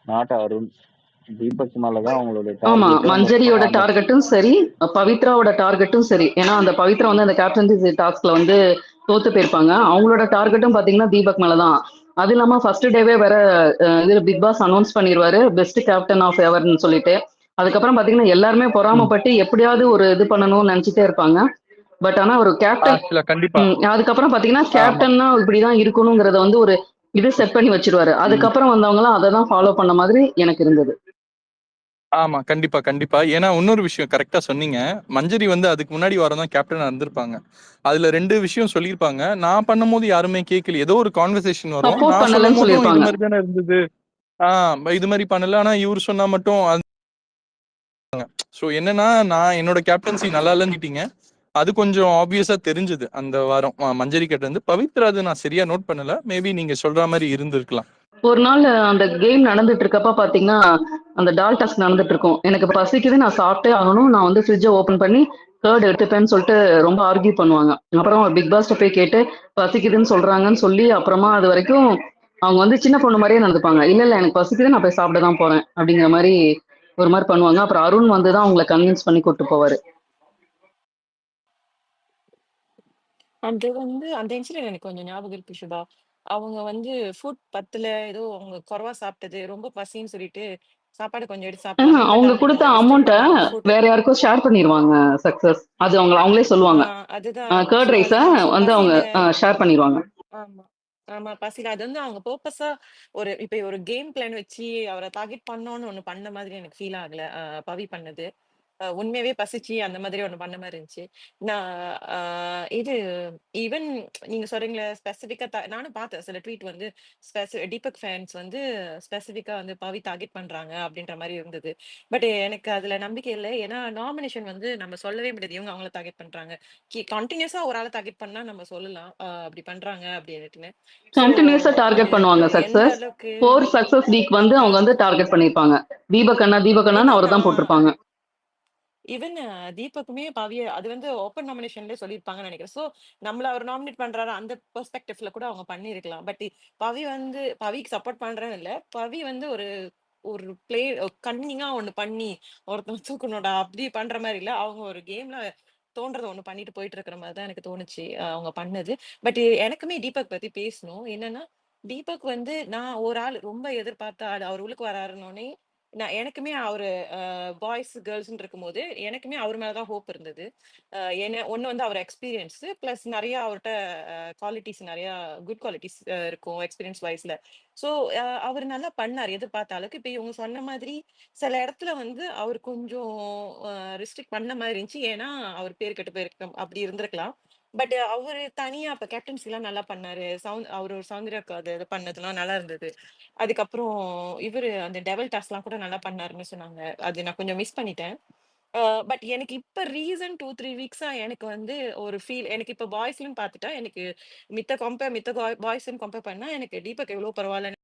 Speaker 6: நாட் அருண். தீபக் மேலதான் அவங்களோட
Speaker 11: ஆமா,
Speaker 6: டார்கெட்.
Speaker 11: மஞ்சரியோட
Speaker 6: அந்த
Speaker 11: டார்கெட்டும் சரி, பவித்ராவோட டார்கெட்டும் சரி. ஏன்னா அந்த பவித்ரா வந்து அந்த கேப்டன்சி டாஸ்க்ல வந்து தோத்து போயிருப்பாங்க. அவங்களோட டார்கெட்டும் பாத்தீங்கன்னா தீபக் மேலதான். அது இல்லாம ஃபர்ஸ்ட் டேவே வேற இது பிக் பாஸ் அனௌன்ஸ் பண்ணிடுவாரு பெஸ்ட் கேப்டன் ஆஃப் எவர்னு சொல்லிட்டு. அதுக்கப்புறம் பாத்தீங்கன்னா எல்லாருமே பொறாமப்பட்டு எப்படியாவது ஒரு இது பண்ணணும்னு நினைச்சிட்டே இருப்பாங்க. பட் ஆனா ஒரு கேப்டன்
Speaker 3: கண்டிப்பா.
Speaker 11: அதுக்கப்புறம் பாத்தீங்கன்னா
Speaker 3: ஆமா
Speaker 11: கேப்டன்னா இப்படிதான் இருக்கணுங்கிறத வந்து ஒரு இது செட் பண்ணி வச்சிருவாரு. அதுக்கப்புறம் வந்தவங்க எல்லாம் அதை தான் ஃபாலோ பண்ண மாதிரி எனக்கு இருந்தது.
Speaker 3: ஆமா கண்டிப்பா. ஏன்னா இன்னொரு விஷயம் கரெக்டா சொன்னீங்க. மஞ்சரி வந்து அதுக்கு முன்னாடி வாரம் தான் கேப்டனா இருந்திருப்பாங்க. அதுல 2 விஷயம் சொல்லியிருப்பாங்க. நான் பண்ணும்போது யாருமே கேட்கல. ஏதோ ஒரு கான்வர்சேஷன் வரும்.
Speaker 11: சப்போர்ட்
Speaker 3: நான் சொல்லும்
Speaker 11: பண்ணலன்னு
Speaker 3: போதும் இது
Speaker 11: சொல்லியிருப்பாங்க.
Speaker 3: மாதிரி தானே இருந்தது. இது மாதிரி பண்ணல. ஆனா இவர் சொன்னா மட்டும் சோ என்னன்னா நான் என்னோட கேப்டன்சி நல்லா இல்லைன்னுட்டீங்க. அது கொஞ்சம் ஆப்வியஸா தெரிஞ்சது அந்த வாரம் மஞ்சரி கிட்ட இருந்து. பவித்ரா அது நான் சரியா நோட் பண்ணல. மேபி நீங்க சொல்ற மாதிரி இருந்திருக்கலாம்.
Speaker 11: ஒரு நாள் அந்த கேம் நடந்துட்டு இருக்கப்ப பாத்தீங்கன்னா அந்த டால் டாஸ்க் நடந்துட்டு இருக்கும். எனக்கு பசிக்குது, நான் சாப்பிட்டே ஆகணும், நான் வந்து ஃப்ரிட்ஜை ஓபன் பண்ணி கேர்ட் எடுத்துப்பேன்னு சொல்லிட்டு ரொம்ப ஆர்கியூ பண்ணுவாங்க. அப்புறம் பிக் பாஸ்ட போய் கேட்டு பசிக்குதுன்னு சொல்றாங்கன்னு சொல்லி அப்புறமா அது வரைக்கும் அவங்க வந்து சின்ன பொண்ணு மாதிரியே நடந்துப்பாங்க. இல்ல எனக்கு பசிக்குது, நான் போய் சாப்பிட தான் போறேன் அப்படிங்கிற மாதிரி ஒரு மாதிரி பண்ணுவாங்க. அப்புறம் அருண் வந்து தான் அவங்களை கன்வின்ஸ் பண்ணி கூட்டு போவாரு.
Speaker 2: அது வந்து அந்த இன்சிடென்ட் எனக்கு கொஞ்சம் ஞாபகம் இருக்கு சுபா. அவங்க வந்து ஃபுட் பத்தல, ஏதோ அவங்க குறைவா சாப்பிட்டது, ரொம்ப பசின்னு சொல்லிட்டு சாப்பாடு கொஞ்சம் எடுத்து சாப்பிட்டாங்க. பட்
Speaker 11: அவங்க
Speaker 2: அவங்களுக்கு
Speaker 11: கொடுத்த
Speaker 2: அந்த
Speaker 11: அமௌண்ட்டை
Speaker 2: ரெஸ்ட்ரிக்டான ஃபுட்.
Speaker 11: வேற யாருக்கும் ஷேர் பண்ணிடுவாங்க. சக்சஸ் அது அவங்களே சொல்லுவாங்க.
Speaker 2: அதுதான்.
Speaker 11: கேர்ட்
Speaker 2: ஸோ
Speaker 11: ரைஸை
Speaker 2: அதுதான். ஸோ
Speaker 11: வந்து அவங்க
Speaker 2: பசியில
Speaker 11: ஷேர் பண்ணிடுவாங்க.
Speaker 2: ஆமா. பசியில அது வந்து அவங்க பர்ப்பஸா இப்ப ஒரு கேம் பிளான் வச்சு அவர டார்கெட் பண்ணோம்னு ஒண்ணு பண்ண மாதிரி எனக்கு ஃபீல் ஆகல. பவி பண்ணது. உண்மையாவே பசிச்சு அந்த மாதிரி ஒண்ணு பண்ண மாரி இருந்துச்சு. நான் அ இது ஈவன் நீங்க சொல்றீங்கல்ல ஸ்பெசிஃபிக்கா நானும் பார்த்தேன். சில ட்வீட் வந்து தீபக் ஃபேன்ஸ் வந்து ஸ்பெசிஃபிக்கா வந்து பவி டார்கெட் பண்றாங்க அப்படின்ற மாரி இருந்தது. பட் எனக்கு அதுல நம்பிக்கை இல்ல. ஏன்னா நாமினேஷன் வந்து நம்ம சொல்லவே முடியாது. இவங்க அவங்கள டார்கெட் பண்றாங்க. கன்டினியூஸா ஒரு ஆள டார்கெட் பண்ணா நம்ம சொல்லலாம். அப்படி பண்றாங்க அப்படின்னுட்டுன்னு. ஸோ
Speaker 11: கண்டினியூஸா
Speaker 2: அது
Speaker 11: டார்கெட் பண்ணுவாங்க
Speaker 2: எந்த
Speaker 11: சக்சஸ்.
Speaker 2: அளவுக்கு
Speaker 11: 4 சக்சஸ் வீக் வந்து அவங்க வந்து டார்கெட் பண்ணியிருப்பாங்க. தீபக் அண்ணான்னு
Speaker 2: ஏன்னா
Speaker 11: அவர் தான்
Speaker 2: நான்
Speaker 11: போட்டிருப்பாங்க.
Speaker 2: ஈவன் தீபக்குமே பவிய அது வந்து ஓப்பன் நாமினேஷன்லயே சொல்லியிருப்பாங்கன்னு நினைக்கிறேன். சோ நம்மள அவர் நாமினேட் பண்றாரு அந்த பெர்ஸ்பெக்டிவ்ல கூட அவங்க பண்ணியிருக்கலாம். பட் பவி வந்து பவிக்கு சப்போர்ட் பண்றேன்னு இல்ல. பவி வந்து ஒரு ஒரு பிளே கன்னிங்கா ஒண்ணு பண்ணி ஒருத்தன் தூக்கணும்டா அப்படி பண்ற மாதிரி இல்ல. அவங்க ஒரு கேம்ல தோன்றத ஒண்ணு பண்ணிட்டு போயிட்டு இருக்கிற மாதிரி தான் எனக்கு தோணுச்சு அவங்க பண்ணது. பட் எனக்குமே தீபக் பத்தி பேசணும். என்னன்னா தீபக் வந்து நான் ஒரு ஆள் ரொம்ப எதிர்பார்த்த ஆள் அவர் உள்ளுக்கு வராருன்னோடனே எனக்குமே அவரு பாய்ஸ் கேர்ள்ஸ்ன்னு இருக்கும்போது எனக்குமே அவர் மேலதான் ஹோப் இருந்தது. என்ன ஒண்ணு வந்து அவர் எக்ஸ்பீரியன்ஸ் பிளஸ் நிறைய அவர்கிட்ட குவாலிட்டிஸ் நிறைய குட் குவாலிட்டிஸ் இருக்கும் எக்ஸ்பீரியன்ஸ் வைஸ்ல. ஸோ அவர் நல்லா பண்ணார் எதிர்பார்த்த அளவுக்கு. இப்ப இவங்க சொன்ன மாதிரி சில இடத்துல வந்து அவர் கொஞ்சம் ரெஸ்ட்ரிக்ட் பண்ண மாதிரி இருந்துச்சு. ஏன்னா அவர் பேர் கெட்டு போயிருக்க அப்படி இருந்திருக்கலாம். பட் அவரு தனியா இப்ப கேப்டன்சி எல்லாம் நல்லா பண்ணாரு. அவர் ஒரு சௌந்தர்யாக்கு அது இது பண்ணதெல்லாம் நல்லா இருந்தது. அதுக்கப்புறம் இவரு அந்த டெவல் டாஸ்க்லாம் கூட நல்லா பண்ணாருன்னு சொன்னாங்க. அது நான் கொஞ்சம் மிஸ் பண்ணிட்டேன். பட் எனக்கு இப்ப ரீசன் 2, 3 வீக்ஸா எனக்கு வந்து ஒரு ஃபீல் எனக்கு இப்ப பாய்ஸ்லன்னு பார்த்துட்டா எனக்கு மித்த பாய்ஸ்ன்னு கம்பேர் பண்ணா எனக்கு தீபக் எவ்வளோ பரவாயில்ல